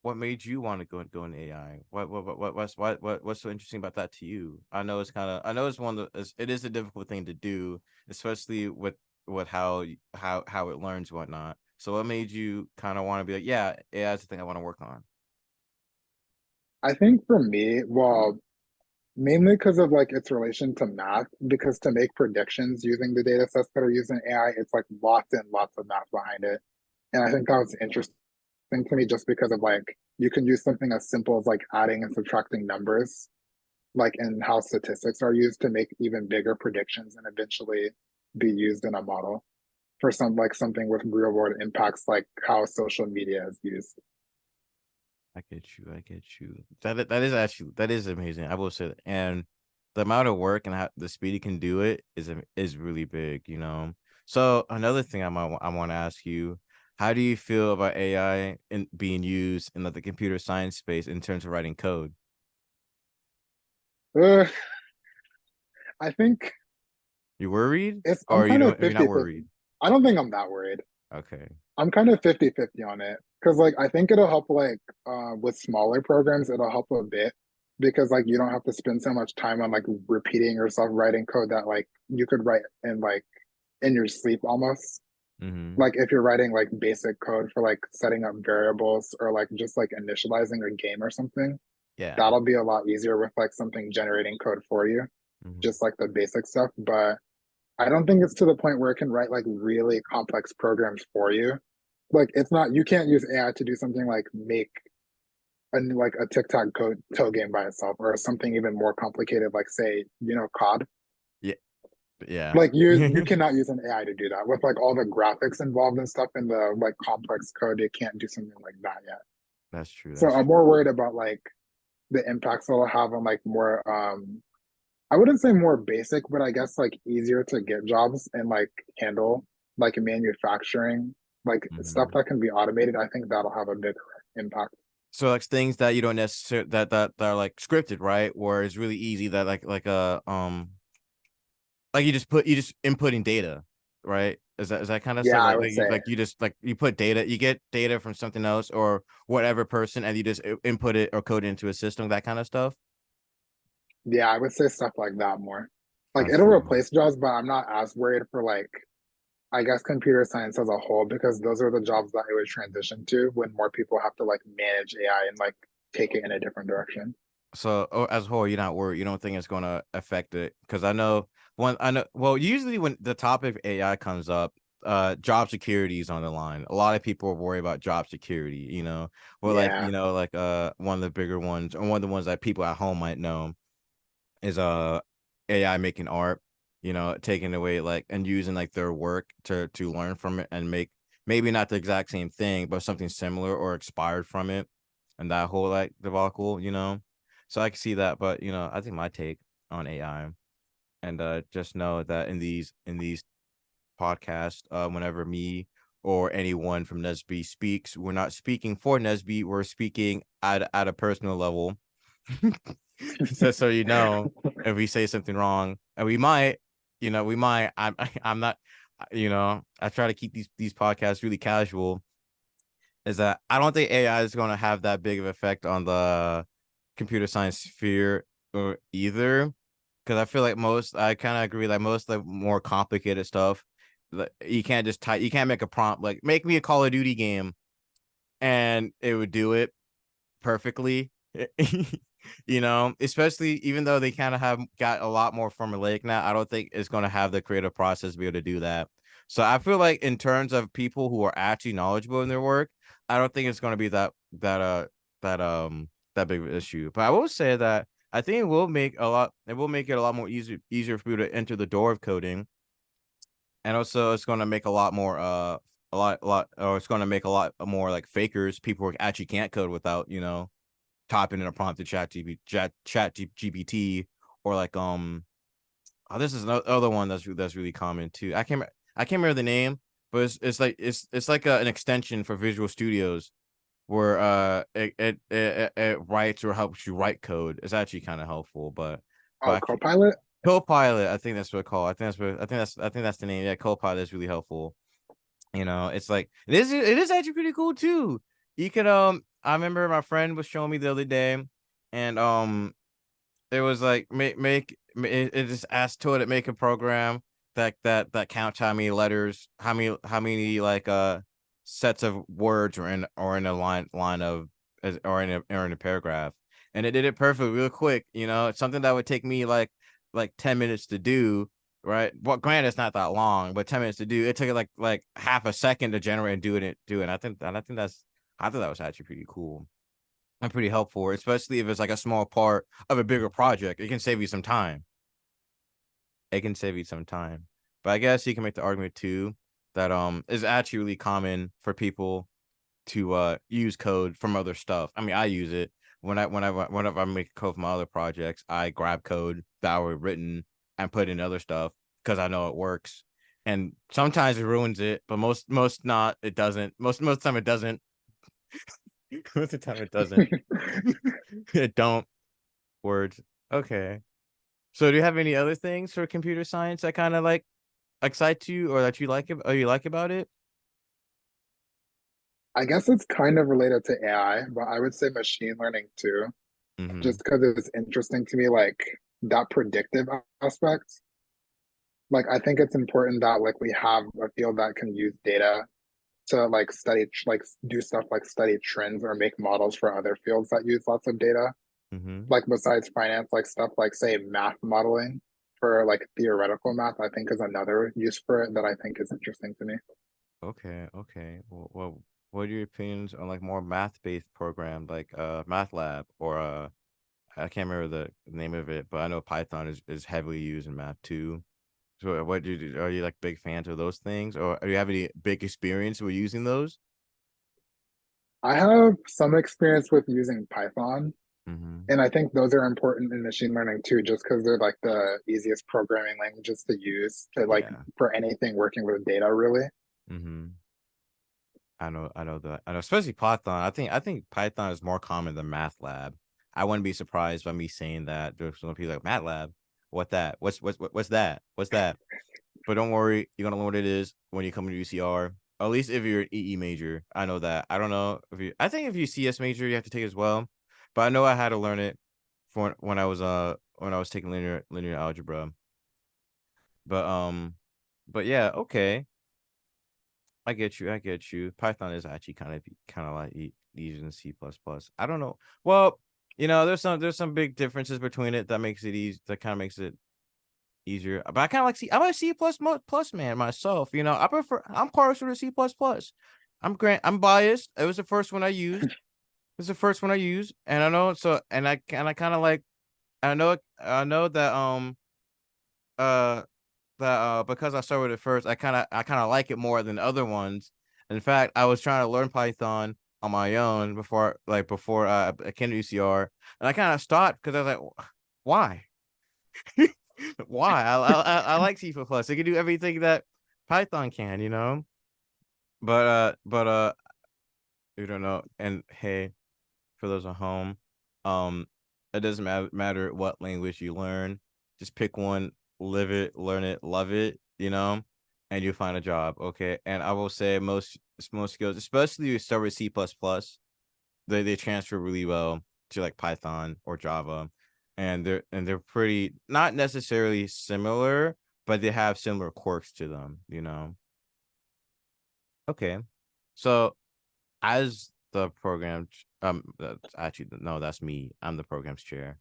what made you want to go in AI? What's so interesting about that to you? I know it's it is a difficult thing to do, especially with how it learns and whatnot. So what made you kind of want to be like, yeah, AI is the thing I want to work on? I think for me, well, mainly because of like its relation to math, because to make predictions using the data sets that are used in AI, it's like lots and lots of math behind it. And I think that was interesting to me just because of like you can use something as simple as like adding and subtracting numbers, like in how statistics are used to make even bigger predictions and eventually be used in a model for some like something with real world impacts like how social media is used. I get you. I get you. That is actually that is amazing. I will say that. And the amount of work and how the speed it can do it is really big, you know. So another thing I want to ask you, how do you feel about AI in being used in like the computer science space in terms of writing code? Uh, I think You worried it's or I'm kind of you're not 50-50. worried? I don't think I'm that worried. Okay. I'm kind of 50-50 on it because like I think it'll help like with smaller programs it'll help a bit because like you don't have to spend so much time on like repeating yourself writing code that like you could write in like in your sleep almost. Mm-hmm. Like if you're writing like basic code for like setting up variables or like just like initializing a game or something, Yeah. that'll be a lot easier with like something generating code for you, Mm-hmm. just like the basic stuff. But I don't think it's to the point where it can write like really complex programs for you. Like it's not you can't use AI to do something like make like a tic-tac-toe game by itself or something even more complicated like say, COD. Yeah. Yeah. Like you cannot use an AI to do that with like all the graphics involved and stuff in the like complex code. It can't do something like that yet. That's true. So That's I'm true. more worried about like the impacts it'll have on like more I wouldn't say more basic, but I guess like easier to get jobs and like handle like manufacturing, like stuff Mm-hmm. that can be automated. I think that'll have a bigger impact. So like things that you don't necessarily that are like scripted, right? Where it's really easy that like you just inputting data, right? Is that kind of Yeah, stuff I would say. like you just like you put data, you get data from something else or whatever person, and you just input it or code it into a system, that kind of stuff. Yeah, I would say stuff like that more. Like I it'll see. replace jobs, but I'm not as worried for like I guess computer science as a whole because those are the jobs that it would transition to when more people have to like manage AI and like take it in a different direction. So as a whole, you're not worried. You don't think it's going to affect it because I know. Well, usually when the topic of AI comes up, job security is on the line. A lot of people are worried about job security. You know, or like Yeah. one of the bigger ones or one of the ones that people at home might know is AI making art. You know, taking away like and using like their work to learn from it and make maybe not the exact same thing, but something similar or inspired from it, and that whole like debacle. You know. So I can see that, but I think my take on AI and just know that in these podcasts, whenever me or anyone from NSBE speaks, we're not speaking for NSBE, we're speaking at a personal level. So if we say something wrong, and we might, I'm not, I try to keep these podcasts really casual. Is that I don't think AI is going to have that big of effect on the computer science sphere or either, because I feel like I kind of agree like most of the more complicated stuff, like, you can't just type, you can't make a prompt like make me a Call of Duty game and it would do it perfectly. Especially even though they kind of have got a lot more formulaic now, I don't think it's going to have the creative process to be able to do that. So I feel like in terms of people who are actually knowledgeable in their work, I don't think it's going to be that big of an issue. But I will say that I think it will make it a lot more easier for you to enter the door of coding, and also it's going to make a lot more or it's going to make a lot more like fakers, people who actually can't code without typing in a prompt to chat GPT, or like this is another one that's really common too. I can't remember the name, but it's like an extension for Visual Studios where it writes or helps you write code. It's actually kind of helpful, but Oh, Copilot? Copilot, I think that's what it's called. I think that's the name. Yeah, Copilot is really helpful. It's like it is actually pretty cool too. You could I remember my friend was showing me the other day, and it was like it just asked to it make a program that counts how many letters, how many like sets of words are in a line of or in a paragraph. and it did it perfect, real quick. It's something that would take me like 10 minutes to do. Right. Well, granted, it's not that long, but 10 minutes to do. It took it like half a second to generate and do it. And I thought that was actually pretty cool and pretty helpful, especially if it's like a small part of a bigger project. It can save you some time. It can save you some time. But I guess you can make the argument too that is actually really common for people to use code from other stuff. I mean, I use it whenever I make code for my other projects. I grab code that I already written and put in other stuff because I know it works. And sometimes it ruins it, but most not. It doesn't. Most of the time it doesn't. Most of the time it doesn't. It don't. Words. Okay. So do you have any other things for computer science that kind of like excite you or that you like about it? I guess it's kind of related to AI, but I would say machine learning too, Mm-hmm. just because it's interesting to me, like that predictive aspect. Like I think it's important that like we have a field that can use data to like study like do stuff like study trends or make models for other fields that use lots of data. Mm-hmm. Like besides finance, like stuff like say math modeling for like theoretical math, I think is another use for it that I think is interesting to me. Okay, okay. Well, what are your opinions on like more math-based program like Math Lab or I can't remember the name of it, but I know Python is heavily used in math too. So are you like big fans of those things or do you have any big experience with using those? I have some experience with using Python, Mm-hmm. and I think those are important in machine learning too, just because they're like the easiest programming languages to use to like Yeah. for anything working with data, really. Mm-hmm. I know that. I know, especially Python. I think Python is more common than MATLAB. I wouldn't be surprised by me saying that. There's some people like MATLAB. What that? What's that? What's that? But don't worry, you're gonna learn what it is when you come to UCR. At least if you're an EE major, I know that. I don't know if you. I think if you CS major, you have to take it as well. But I know I had to learn it for when I was taking linear algebra. But but yeah, okay. I get you. I get you. Python is actually kind of like easier than C plus plus. I don't know. Well, there's some big differences between it that makes it easy. That kind of makes it easier. But I kind of like C. I'm a C plus man myself. I'm partial to C plus plus. I'm biased. It was the first one I used. It was the first one I used, and I know so. And I kind of like. I know uh that because I started with it first, I kind of like it more than other ones. In fact, I was trying to learn Python on my own before I came to UCR, and I kind of stopped because I was like, why? Why? I like C++. It can do everything that Python can, But you don't know. And hey, for those at home, um, it doesn't matter what language you learn. Just pick one, live it, learn it, love it, and you'll find a job. Okay. And I will say most skills, especially you start with C plus plus, they transfer really well to like Python or Java. And they're pretty not necessarily similar, but they have similar quirks to them. Okay. So as the program that's actually no, that's me. I'm the program's chair.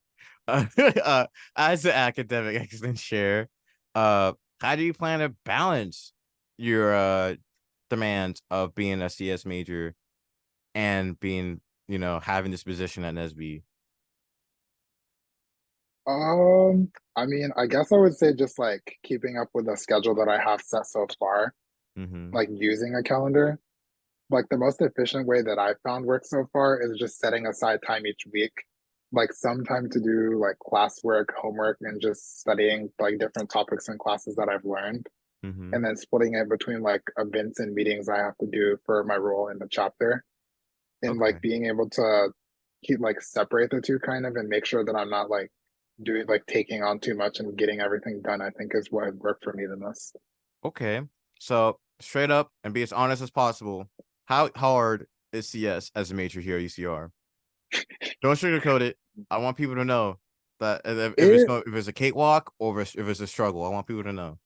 As the academic excellence chair, uh how do you plan to balance your demands of being a CS major and being having this position at NSBE? I mean, I guess I would say just like keeping up with the schedule that I have set so far, Mm-hmm. like using a calendar. Like the most efficient way that I've found works so far is just setting aside time each week, like some time to do like classwork, homework, and just studying like different topics and classes that I've learned, Mm-hmm. and then splitting it between like events and meetings I have to do for my role in the chapter, and like Okay. being able to keep like separate the two kind of and make sure that I'm not like doing like taking on too much and getting everything done, I think is what worked for me the most. Okay. So straight up and be as honest as possible. How hard is CS as a major here at UCR? Don't sugarcoat it. I want people to know that It if it's a cakewalk or if it's a struggle, I want people to know.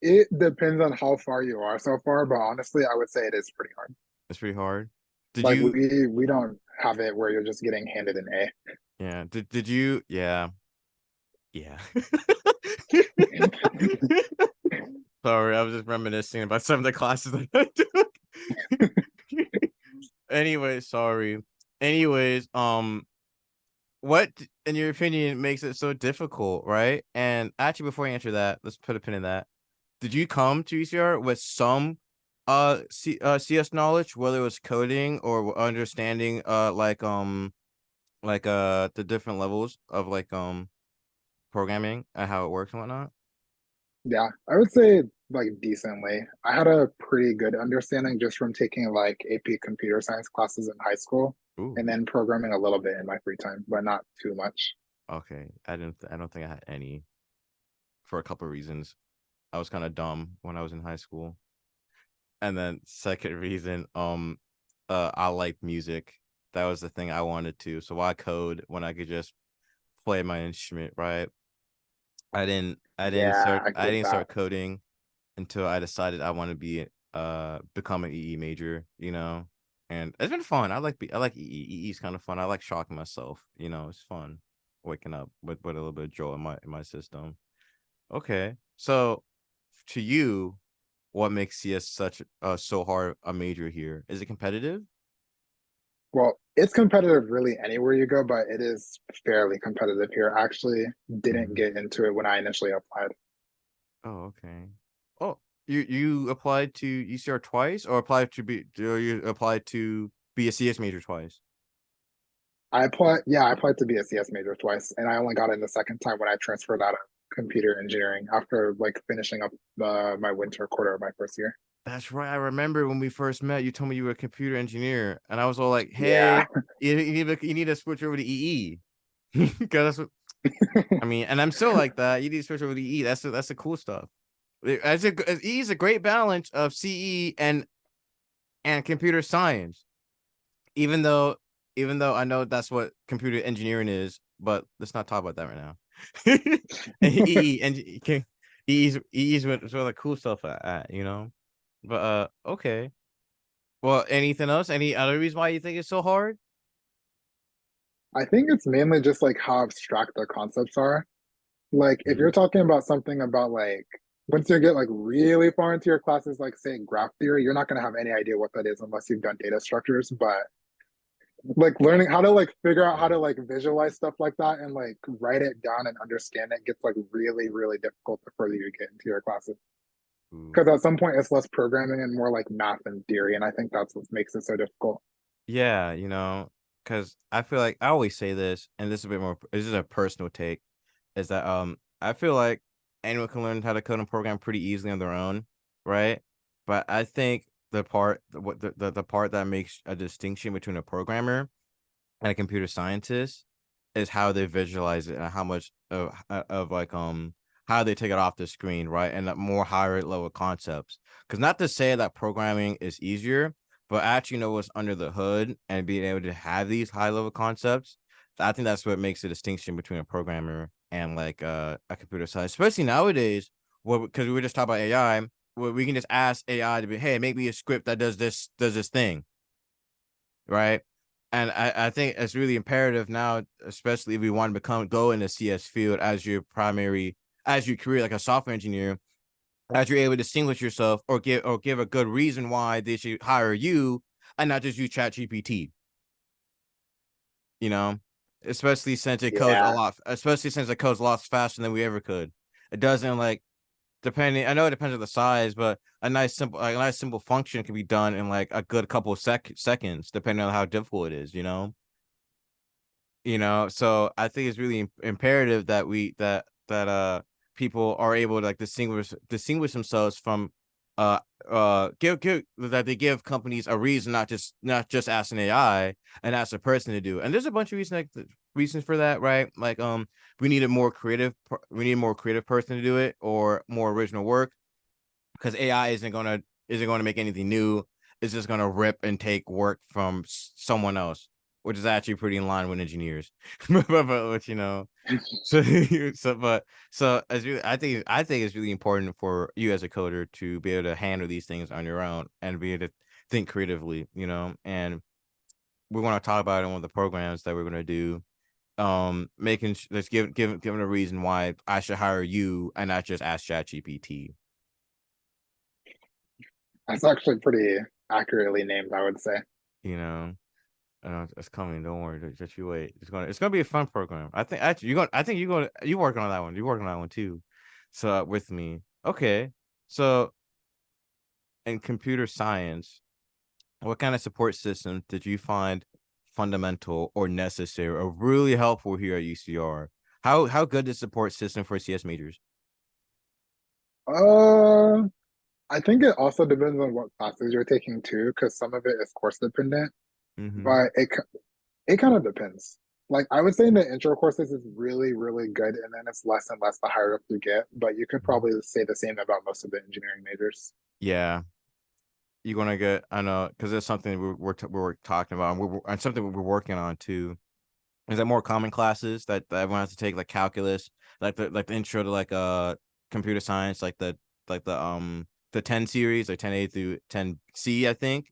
it depends on how far you are so far, but honestly, I would say it is pretty hard. It's pretty hard. Did Like you we don't. have it where you're just getting handed an A. Yeah. Did you? Yeah. Yeah. Sorry, I was just reminiscing about some of the classes that I took. Anyway, sorry. Anyways, what in your opinion makes it so difficult, right? And actually, before I answer that, let's put a pin in that. Did you come to UCR with some CS knowledge, whether it was coding or understanding the different levels of programming and how it works and whatnot? Yeah, I would say like decently. I had a pretty good understanding just from taking like AP computer science classes in high school Ooh, and then programming a little bit in my free time, but not too much. okay. I don't think I had any for a couple of reasons. I was kind of dumb when I was in high school. And then second reason, I like music. That was the thing I wanted to. So why code when I could just play my instrument, right? Yeah, I I get didn't that. start coding until I decided I want to be become an EE major, you know. And it's been fun. I like EE. EE is kind of fun. I like shocking myself, you know. It's fun waking up with a little bit of joy in my system. Okay. So to you, what makes CS such so hard a major here? Is it competitive? Well, it's competitive really anywhere you go, but it is fairly competitive here. I actually didn't Mhm. get into it when I initially applied. Oh, okay. Oh, you applied to UCR twice, or applied to be? Do you applied to be a CS major twice? I applied to be a CS major twice, and I only got in the second time when I transferred out of computer engineering after like finishing up my winter quarter of my first year. That's right. I remember when we first met. You told me you were a computer engineer, and I was all like, Yeah. "Hey, you need to switch over to EE." Because that's what I mean, and I'm still like that. You need to switch over to EE. That's the cool stuff. EE is a great balance of CE and computer science. Even though I know that's what computer engineering is, but let's not talk about that right now. And EE and EE's where the cool stuff at, you know. But okay. Well, anything else? Any other reason why you think it's so hard? I think it's mainly just like how abstract the concepts are. Like if Mhm. you're talking about something about like once you get like really far into your classes, like say graph theory, you're not gonna have any idea what that is unless you've done data structures. But like learning how to like figure out how Yeah. to like visualize stuff like that and like write it down and understand it gets like really, really difficult the further you get into your classes. Ooh. Because at some point it's less programming and more like math and theory. And I think that's what makes it so difficult. Yeah, you know, because I feel like I always say this, and this is a bit more. This is a personal take. Is that I feel like anyone can learn how to code and program pretty easily on their own, right? But I think the part that makes a distinction between a programmer and a computer scientist is how they visualize it and how much of how they take it off the screen, right? And more higher level concepts. Because not to say that programming is easier, but actually know what's under the hood and being able to have these high level concepts. I think that's what makes the distinction between a programmer and a computer science, especially nowadays. Because we were just talking about AI, where we can just ask AI to be, hey, make me a script that does this thing, right? And I think it's really imperative now, especially if we want to go in the CS field as your primary as your career, like a software engineer, as you're able to distinguish yourself or give a good reason why they should hire you and not just use Chat GPT, you know? Yeah. Especially since it codes a lot faster than we ever could. It doesn't depending. I know it depends on the size, but a nice simple function can be done in like a good couple of seconds, depending on how difficult it is. So I think it's really imperative that people are able to like distinguish themselves from give that they give companies a reason, not just ask an AI and ask a person to do it. And there's a bunch of reasons for that, right? We need a more creative person to do it, or more original work, because AI isn't gonna make anything new. It's just gonna rip and take work from someone else, which is actually pretty in line with engineers. But so I think it's really important for you as a coder to be able to handle these things on your own and be able to think creatively, and we're going to talk about it in one of the programs that we're going to do. Let's give a reason why I should hire you and not just ask ChatGPT. That's actually pretty accurately named, I would say. You know, it's coming. Don't worry. Just you wait. It's gonna be a fun program. I think actually you working on that one. You're working on that one too. So with me, okay. So in computer science, what kind of support system did you find fundamental or necessary or really helpful here at UCR? How good is support system for CS majors? Uh, I think it also depends on what classes you're taking too, because some of it is course dependent, Mm-hmm. but it kind of depends. Like I would say in the intro courses is really, really good, and then it's less and less the higher up you get. But you could probably say the same about most of the engineering majors. Yeah, you're gonna get. I know because it's something we're talking about, and and something we're working on too. Is that more common classes that everyone has to take, like calculus, like the intro to like computer science, like the 10 series, like 10A through 10C, I think.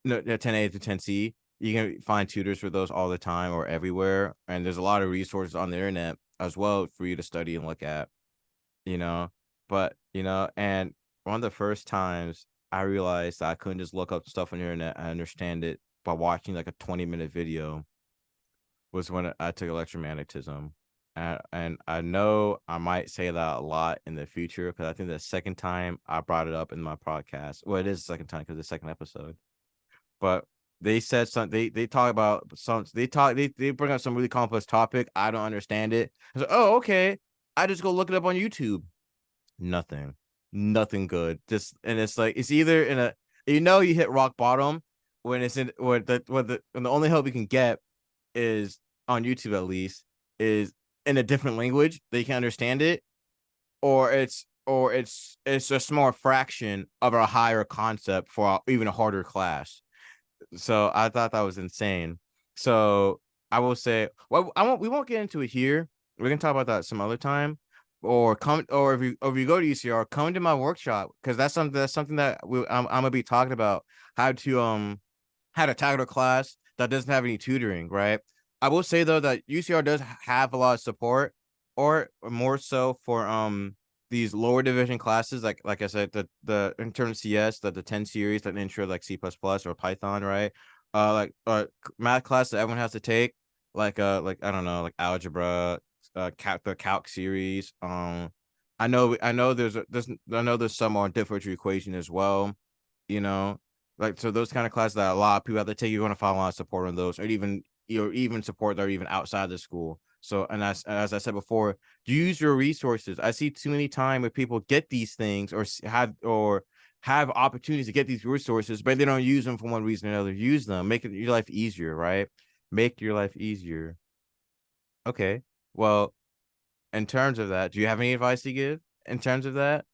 No, 10A to 10C. You can find tutors for those all the time or everywhere, and there's a lot of resources on the internet as well for you to study and look at. You know, but and one of the first times I realized that I couldn't just look up stuff on the internet and understand it by watching like a 20-minute video was when I took electromagnetism. And I know I might say that a lot in the future because I think the second time I brought it up in my podcast. Well, it is the second time because the second episode. But they said something. They talk about some. They bring up some really complex topic. I don't understand it. I was like, oh, okay. I just go look it up on YouTube. Nothing, nothing good. Just and it's like it's either in a you hit rock bottom when it's in when the only help you can get is on YouTube at least is in a different language that you can understand it, or it's a small fraction of a higher concept for even a harder class. So I thought that was insane. So I will say, well, we won't get into it here. We can talk about that some other time, or if you go to UCR, come to my workshop because that's something that I'm gonna be talking about how to tackle a class that doesn't have any tutoring, right? I will say though that UCR does have a lot of support, or more so for these lower division classes, like I said, the intern CS, the 10 series, that intro like C++ or Python, right? Math class that everyone has to take, like I don't know, like algebra, the calc series. I know there's some on differential equation as well, you know, like so those kind of classes that a lot of people have to take, you're going to find a lot of support on those, or even support that are even outside the school. So, and as I said before, use your resources. I see too many times where people get these things or have opportunities to get these resources, but they don't use them for one reason or another. Use them, make your life easier, right? Make your life easier. Okay. Well, in terms of that, do you have any advice to give in terms of that?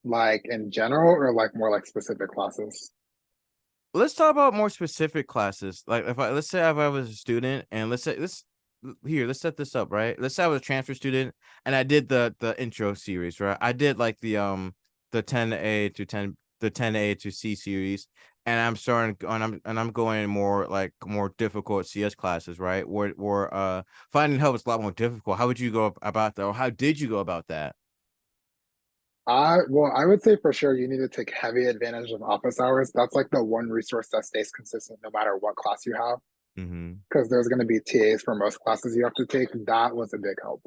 Like in general, or like more like specific classes. Let's talk about more specific classes. Like let's say if I was a student and let's set this up, right? Let's say I was a transfer student and I did the intro series, right? I did like the 10A to 10A to C series, and I'm going more difficult CS classes, right? Where finding help is a lot more difficult. How would you go about that, or how did you go about that? Well, I would say for sure you need to take heavy advantage of office hours. That's like the one resource that stays consistent no matter what class you have, Mm-hmm. because there's going to be TAs for most classes you have to take. That was a big help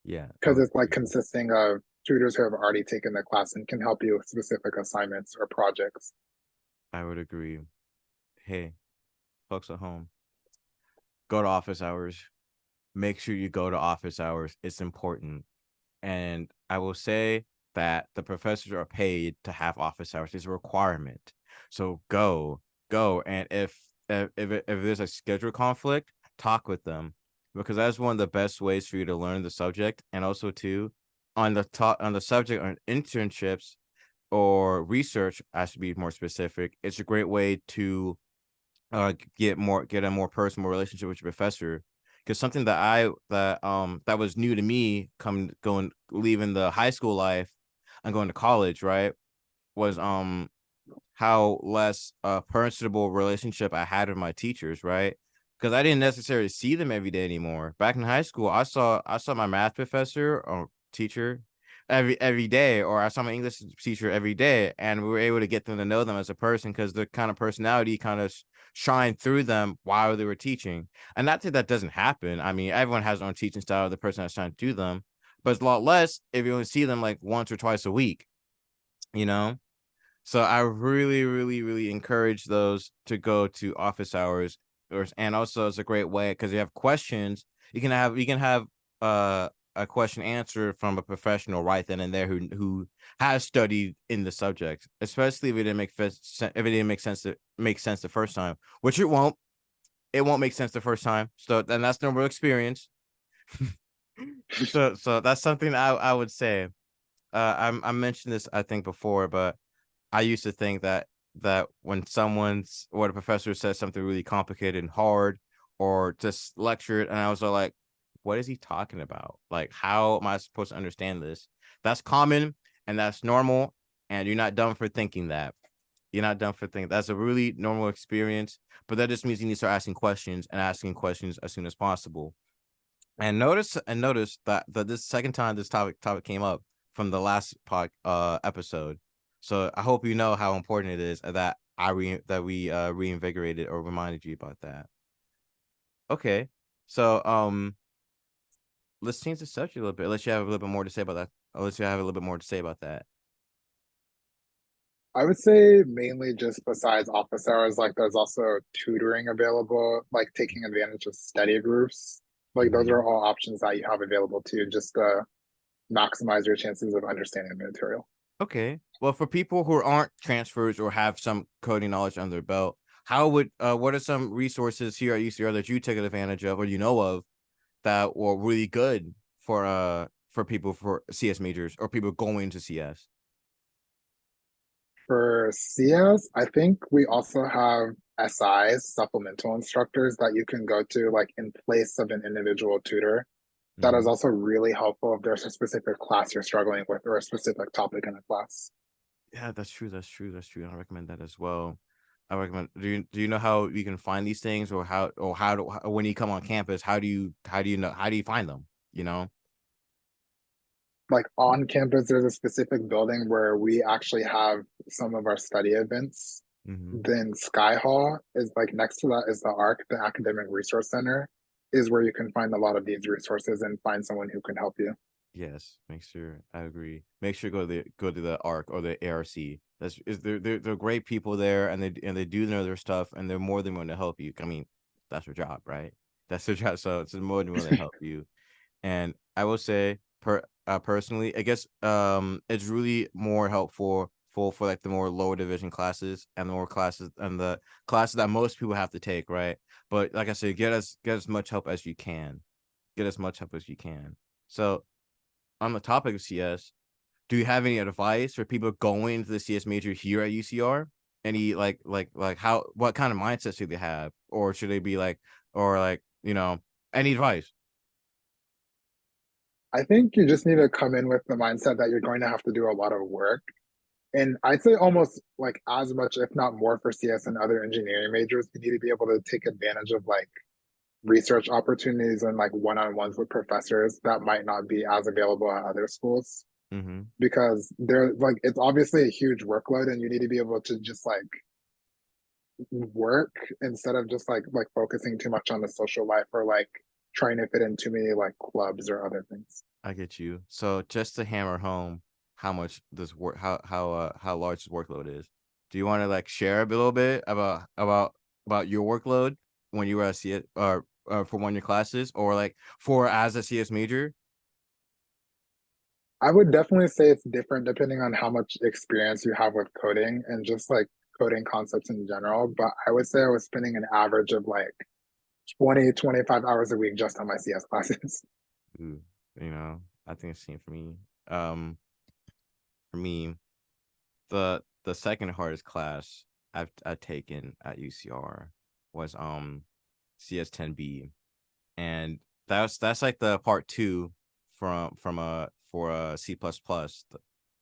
Yeah, I because would it's like agree. consisting of tutors who have already taken the class and can help you with specific assignments or projects. I would agree. Hey, folks at home, go to office hours. Make sure you go to office hours. It's important. And I will say that the professors are paid to have office hours. It's a requirement. So go. And if there's a schedule conflict, talk with them because that's one of the best ways for you to learn the subject. And also too, on the subject on internships or research, has to be more specific. It's a great way to get a more personal relationship with your professor, because something that was new to me come going leaving the high school life and going to college, right, was how less personable relationship I had with my teachers, right? Because I didn't necessarily see them every day anymore. Back in high school, I saw my math professor or teacher every day, or I saw my English teacher every day, and we were able to get them to know them as a person because the kind of personality kind of shine through them while they were teaching. And not that that doesn't happen. I mean, everyone has their own teaching style, the person that's shine through them, but it's a lot less if you only see them like once or twice a week, you know? So I really, really, really encourage those to go to office hours, or and also it's a great way because you have questions. You can have uh a question answered from a professional right then and there who has studied in the subject, especially if it didn't make sense to make sense the first time, which it won't. It won't make sense the first time. So then that's normal experience. So that's something I would say. I mentioned this I think before, but I used to think that when someone's or the professor says something really complicated and hard or just lectured, and I was like, what is he talking about? Like, how am I supposed to understand this? That's common and that's normal, and you're not dumb for thinking that. You're not dumb for thinking that's a really normal experience, but that just means you need to start asking questions and asking questions as soon as possible. And notice that this second time this topic came up from the last episode. So I hope you know how important it is that we reinvigorated or reminded you about that. Okay. So let's change the subject a little bit. Unless you have a little bit more to say about that. Unless you have a little bit more to say about that. I would say mainly just besides office hours, like there's also tutoring available, like taking advantage of study groups. Like those Mm-hmm. are all options that you have available to you just to maximize your chances of understanding the material. Okay. Well, for people who aren't transfers or have some coding knowledge under their belt, how would what are some resources here at UCR that you take advantage of or you know of that were really good for people for CS majors or people going to CS? For CS, I think we also have SIs, supplemental instructors that you can go to like in place of an individual tutor. That is Mm-hmm. also really helpful if there's a specific class you're struggling with or a specific topic in a class. Yeah, that's true. That's true. That's true. I recommend that as well. I recommend. Do you know how you can find these things, or how do when you come on campus, how do you find them? You know. Like on campus, there's a specific building where we actually have some of our study events. Mm-hmm. Then Sky Hall is like next to that is the ARC, the Academic Resource Center, is where you can find a lot of these resources and find someone who can help you. Yes, make sure. I agree. Make sure go to the ARC or the ARC. They're great people there, and they do know their stuff, and they're more than willing to help you. I mean, that's their job, right? That's their job, so it's more than willing to help you. And I will say, personally, I guess it's really more helpful for like the more lower division classes and the more classes and the classes that most people have to take, right? But like I said, get as much help as you can. Get as much help as you can. So on the topic of CS, do you have any advice for people going to the CS major here at UCR? Any like how what kind of mindset should they have, or should they be like, or like any advice? I think you just need to come in with the mindset that you're going to have to do a lot of work. And I'd say almost like as much, if not more, for CS and other engineering majors, you need to be able to take advantage of like research opportunities and like one-on-ones with professors that might not be as available at other schools Mm-hmm. because they're like it's obviously a huge workload and you need to be able to just like work instead of just like focusing too much on the social life or like trying to fit in too many like clubs or other things. I get you. So just to hammer home how much this work, how large this workload is. Do you want to like share a little bit about your workload when you were at CS for one of your classes, or like for as a CS major? I would definitely say it's different depending on how much experience you have with coding and just like coding concepts in general. But I would say I was spending an average of like 20-25 hours a week just on my CS classes. Ooh, I think it's same for me. Um, for me, the second hardest class I've taken at UCR was CS10B, and that's like the part two from for C++.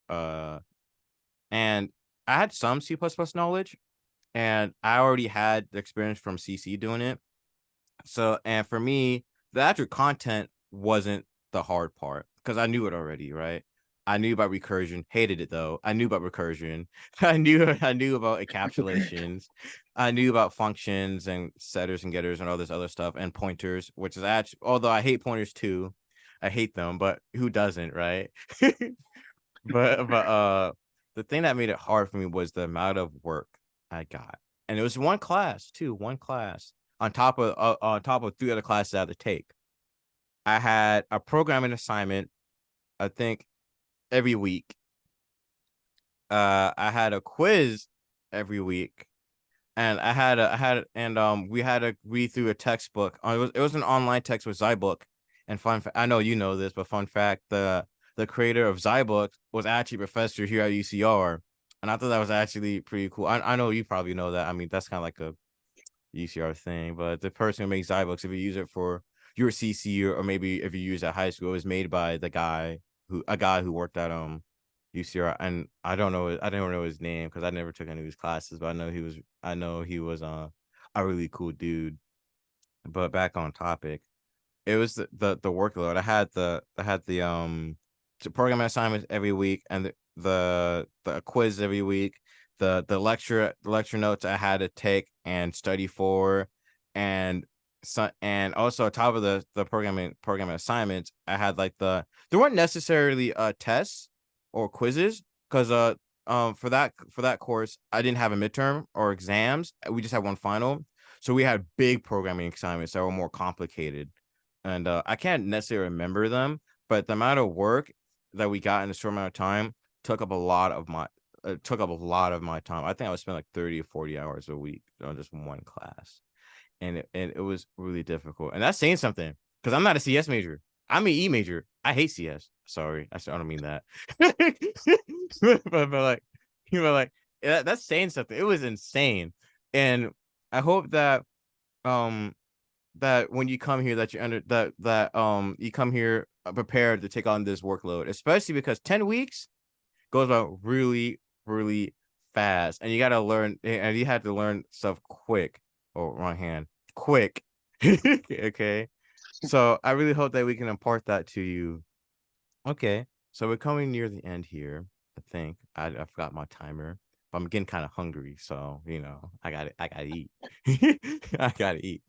Uh, and I had some C++ knowledge, and I already had the experience from CC doing it. So, and for me, the actual content wasn't the hard part because I knew it already, right? I knew about recursion, hated it though. I knew about recursion. I knew about encapsulations. I knew about functions and setters and getters and all this other stuff and pointers, which is actually, although I hate pointers too. I hate them, but who doesn't, right? But the thing that made it hard for me was the amount of work I got. And it was one class too, one class on top of three other classes I had to take. I had a programming assignment, I think, every week. I had a quiz every week, and we had to read through a textbook. It was an online text with Zybook. And I know you know this, but fun fact: the creator of Zybook was actually a professor here at UCR, and I thought that was actually pretty cool. I know you probably know that. I mean, that's kind of like a UCR thing, but the person who makes iBooks, if you use it for your CC, or maybe if you use it at high school, it was made by a guy who worked at UCR, and I don't know his name because I never took any of his classes, but I know he was a really cool dude. But back on topic, it was the workload. I had the programming assignments every week, and the quiz every week, the lecture notes I had to take and study for, and and also on top of the programming assignments, I had like there weren't necessarily tests or quizzes because for that course I didn't have a midterm or exams. We just had one final. So we had big programming assignments that were more complicated, and I can't necessarily remember them, but the amount of work that we got in a short amount of time took up a lot of my time. I think I would spend like 30 or 40 hours a week on just one class, and it was really difficult. And that's saying something because I'm not a CS major. I'm an E major. I hate CS. Sorry, I don't mean that. But like, like that's saying something. It was insane, and I hope um that when you come here that you're under that you come here prepared to take on this workload, especially because 10 weeks goes by really fast, and you got to learn, and you have to learn stuff quick. Oh, wrong hand. Quick. Okay, so I really hope that we can impart that to you. Okay, so we're coming near the end here. I think I forgot my timer, but I'm getting kind of hungry, so I gotta eat. I gotta eat.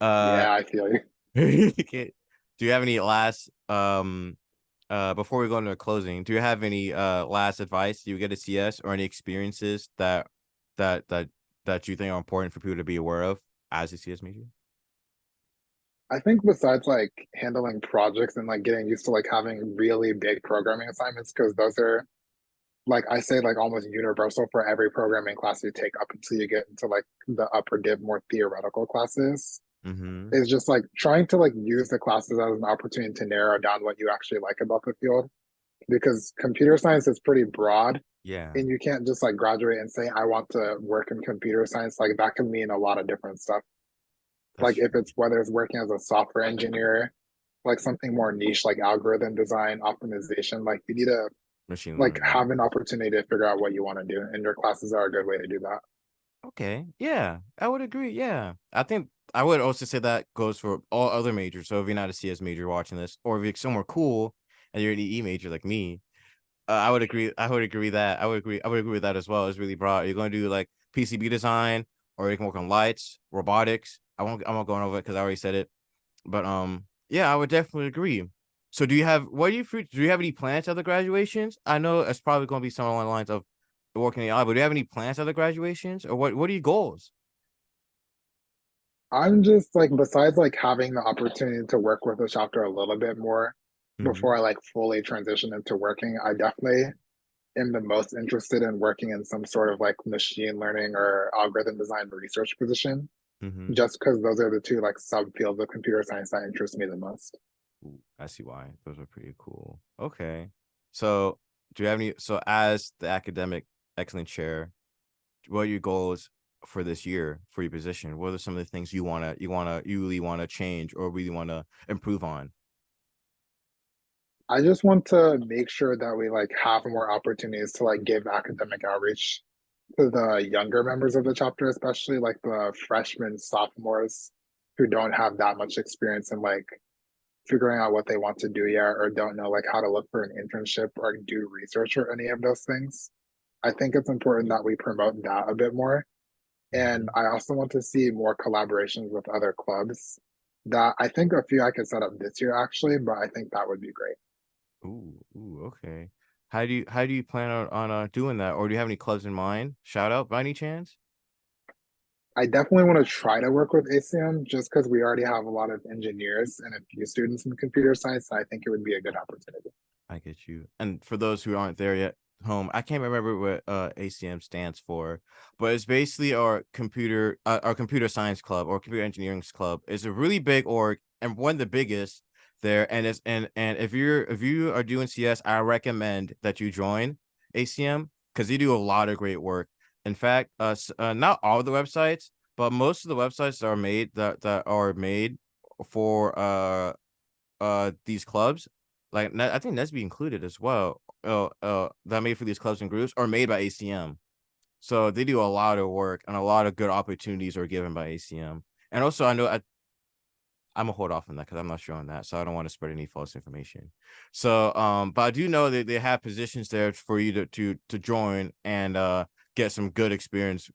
uh Yeah, I feel you. okay. Do you have any last before we go into closing, do you have any last advice you get at CS, or any experiences that that that you think are important for people to be aware of as a CS major? I think besides like handling projects and like getting used to like having really big programming assignments, because those are like I say like almost universal for every programming class you take up until you get into like the upper div more theoretical classes. Mm-hmm. Is just like trying to like use the classes as an opportunity to narrow down what you actually like about the field, because computer science is pretty broad, Yeah, and you can't just like graduate and say I want to work in computer science. Like that can mean a lot of different stuff. that's Like if true. it's whether it's working as a software engineer, like something more niche like algorithm design optimization, like you need to Machine like learning. have an opportunity to figure out what you want to do, and your classes are a good way to do that. Okay. Yeah, I would agree. Yeah. I think I would also say that goes for all other majors. So if you're not a CS major watching this, or if you're somewhere cool and you're an EE major like me, I would agree. I would agree with that as well. It's really broad. You're going to do like PCB design, or you can work on lights, robotics. I'm not going over it because I already said it. But yeah, I would definitely agree. So do you have any plans other graduations? I know it's probably going to be something along the lines of working in AI, but do you have any plans other graduations, or what are your goals? I'm just like besides like having the opportunity to work with the chapter a little bit more Mm-hmm. before I like fully transition into working, I definitely am the most interested in working in some sort of like machine learning or algorithm design research position, Mm-hmm. just because those are the two like subfields of computer science that interest me the most. Ooh, I see why. Those are pretty cool. Okay. So do you have any so as the academic excellent chair, what are your goals for this year for your position? What are some of the things you really wanna change or really wanna improve on? I just want to make sure that we like have more opportunities to like give academic outreach to the younger members of the chapter, especially like the freshmen, sophomores who don't have that much experience in like figuring out what they want to do yet or don't know like how to look for an internship or do research or any of those things. I think it's important that we promote that a bit more. And Mhm. I also want to see more collaborations with other clubs that I think a few I could set up this year actually, but I think that would be great. Ooh, okay. How do you plan on doing that? Or do you have any clubs in mind? Shout out by any chance? I definitely want to try to work with ACM just because we already have a lot of engineers and a few students in computer science. I think it would be a good opportunity. I get you. And for those who aren't there yet, home, I can't remember what ACM stands for, but it's basically our computer science club or computer engineering club. It's a really big org and one of the biggest there. And it's and if you are doing CS, I recommend that you join ACM because they do a lot of great work. In fact, not all the websites, but most of the websites that are made for these clubs, like I think NSBE included as well. That made for these clubs and groups are made by ACM. So they do a lot of work and a lot of good opportunities are given by ACM. And also, I'm gonna hold off on that because I'm not sure on that, so I don't want to spread any false information. So, but I do know that they have positions there for you to join and get some good experience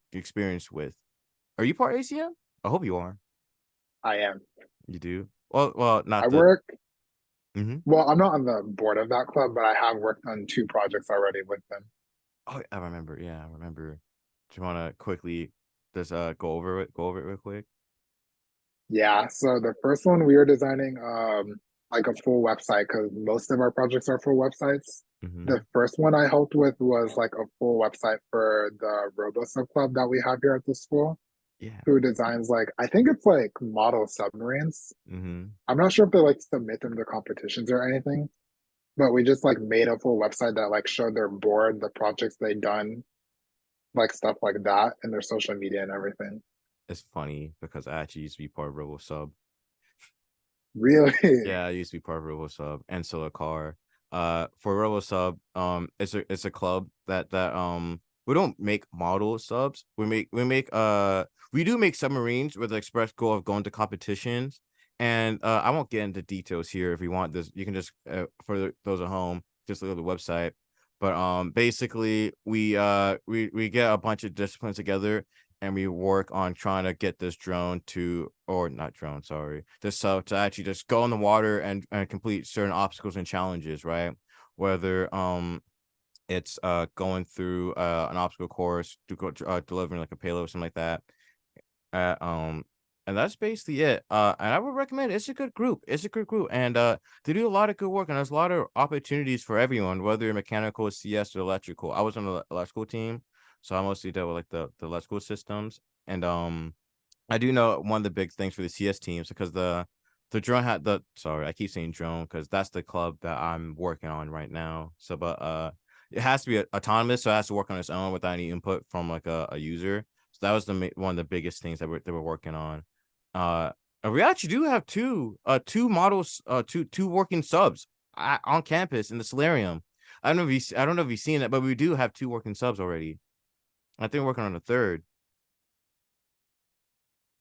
with. Are you part of ACM? I hope you are. I am. You do. Well, I not the. work, Mhm. well, I'm not on the board of that club, but I have worked on two projects already with them. Oh, I remember. Yeah, I remember. Do you want to quickly just go over it real quick? Yeah, so the first one we were designing like a full website because most of our projects are full websites. The Mm-hmm. first one I helped with was like a full website for the RoboSub Club that we have here at the school, Yeah. who designs like I think it's like model submarines. Mm-hmm. I'm not sure if they like submit them to competitions or anything, but we just like made a full website that like showed their board, the projects they done, like stuff like that, and their social media and everything. It's funny because I actually used to be part of RoboSub. Really? Yeah, I used to be part of RoboSub and Solar Car. For RoboSub, it's a club that we don't make model subs. We do make submarines with the express goal of going to competitions. And I won't get into details here. If you want this, you can just for those at home, just look at the website. But basically, we get a bunch of disciplines together and we work on trying to get this drone to, or not drone, sorry, this sub to actually just go in the water and complete certain obstacles and challenges, right? Whether it's going through an obstacle course to go delivering like a payload or something like that. Uh, um and that's basically it. And I would recommend it. It's a good group. It's a good group. And they do a lot of good work and there's a lot of opportunities for everyone, whether you're mechanical, CS, or electrical. I was on the electrical team, so I mostly dealt with like the electrical systems. And I do know one of the big things for the CS teams because the drone had the sorry, I keep saying drone because that's the club that I'm working on right now. So, but it has to be autonomous, so it has to work on its own without any input from like a user. So that was one of the biggest things that we're working on. And we actually do have two models, two working subs on campus in the solarium. I don't know if you've seen it, but we do have two working subs already. I think we're working on a third.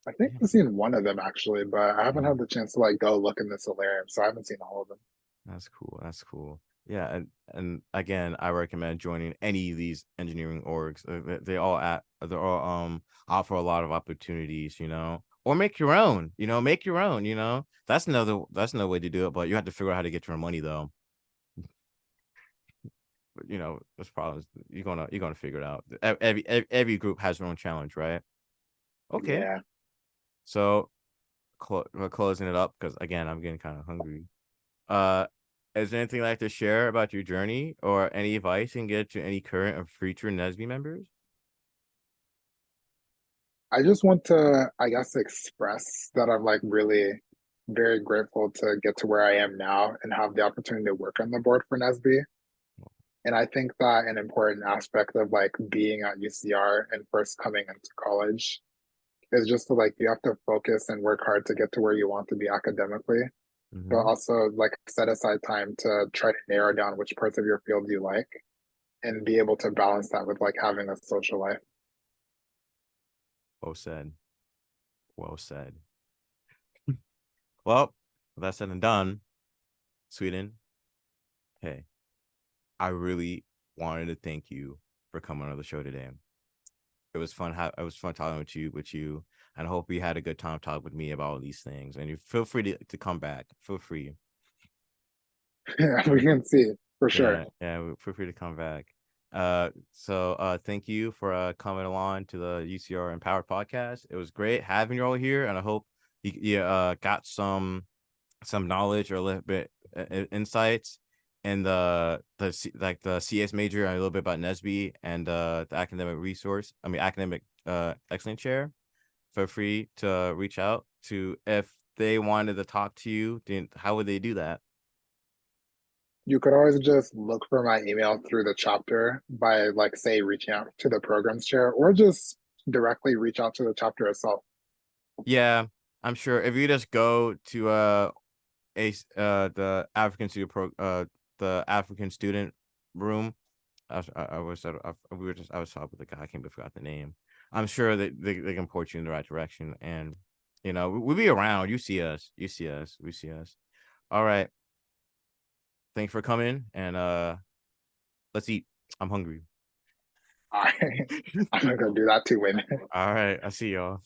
I think I've seen one of them actually, but I haven't Yeah. had the chance to like go look in the solarium, so I haven't seen all of them. That's cool. That's cool. Yeah, and again, I recommend joining any of these engineering orgs. They all offer a lot of opportunities, or make your own. Make your own. That's another way to do it. But you have to figure out how to get your money though. But, there's problems. You're gonna figure it out. Every group has their own challenge, right? Okay, Yeah. so we're closing it up because again, I'm getting kind of hungry. Uh, is there anything you'd like to share about your journey or any advice you can get to any current or future NSBE members? I just want to, I guess, express that I'm like really very grateful to get to where I am now and have the opportunity to work on the board for NSB. And I think that an important aspect of like being at UCR and first coming into college is just to like you have to focus and work hard to get to where you want to be academically. but Mm-hmm. also like set aside time to try to narrow down which parts of your field you like and be able to balance that with like having a social life. Well said. Well said. Well, with that said and done, Sweden, hey, I really wanted to thank you for coming on the show today. It was fun. It was fun talking with you, and I hope you had a good time talking with me about all these things. And you feel free to come back. Feel free. Yeah, we can see for sure. Yeah, feel free to come back. Thank you for coming along to the UCR Empowered podcast. It was great having you all here, and I hope you got some knowledge or a little bit insights in like the CS major and a little bit about NSBE and the academic resource. I mean, academic excellence chair. Feel free to reach out to if they wanted to talk to you. Then how would they do that? You could always just look for my email through the chapter by like say reaching out to the programs chair or just directly reach out to the chapter itself. Yeah, I'm sure if you just go to the African student room. I was talking with the guy. I can't forgot the name. I'm sure that they can point you in the right direction, and we'll be around. You see us. You see us. We see us. All right. Thanks for coming, and let's eat. I'm hungry. I, I'm gonna go do that too, Win. All right. I see y'all.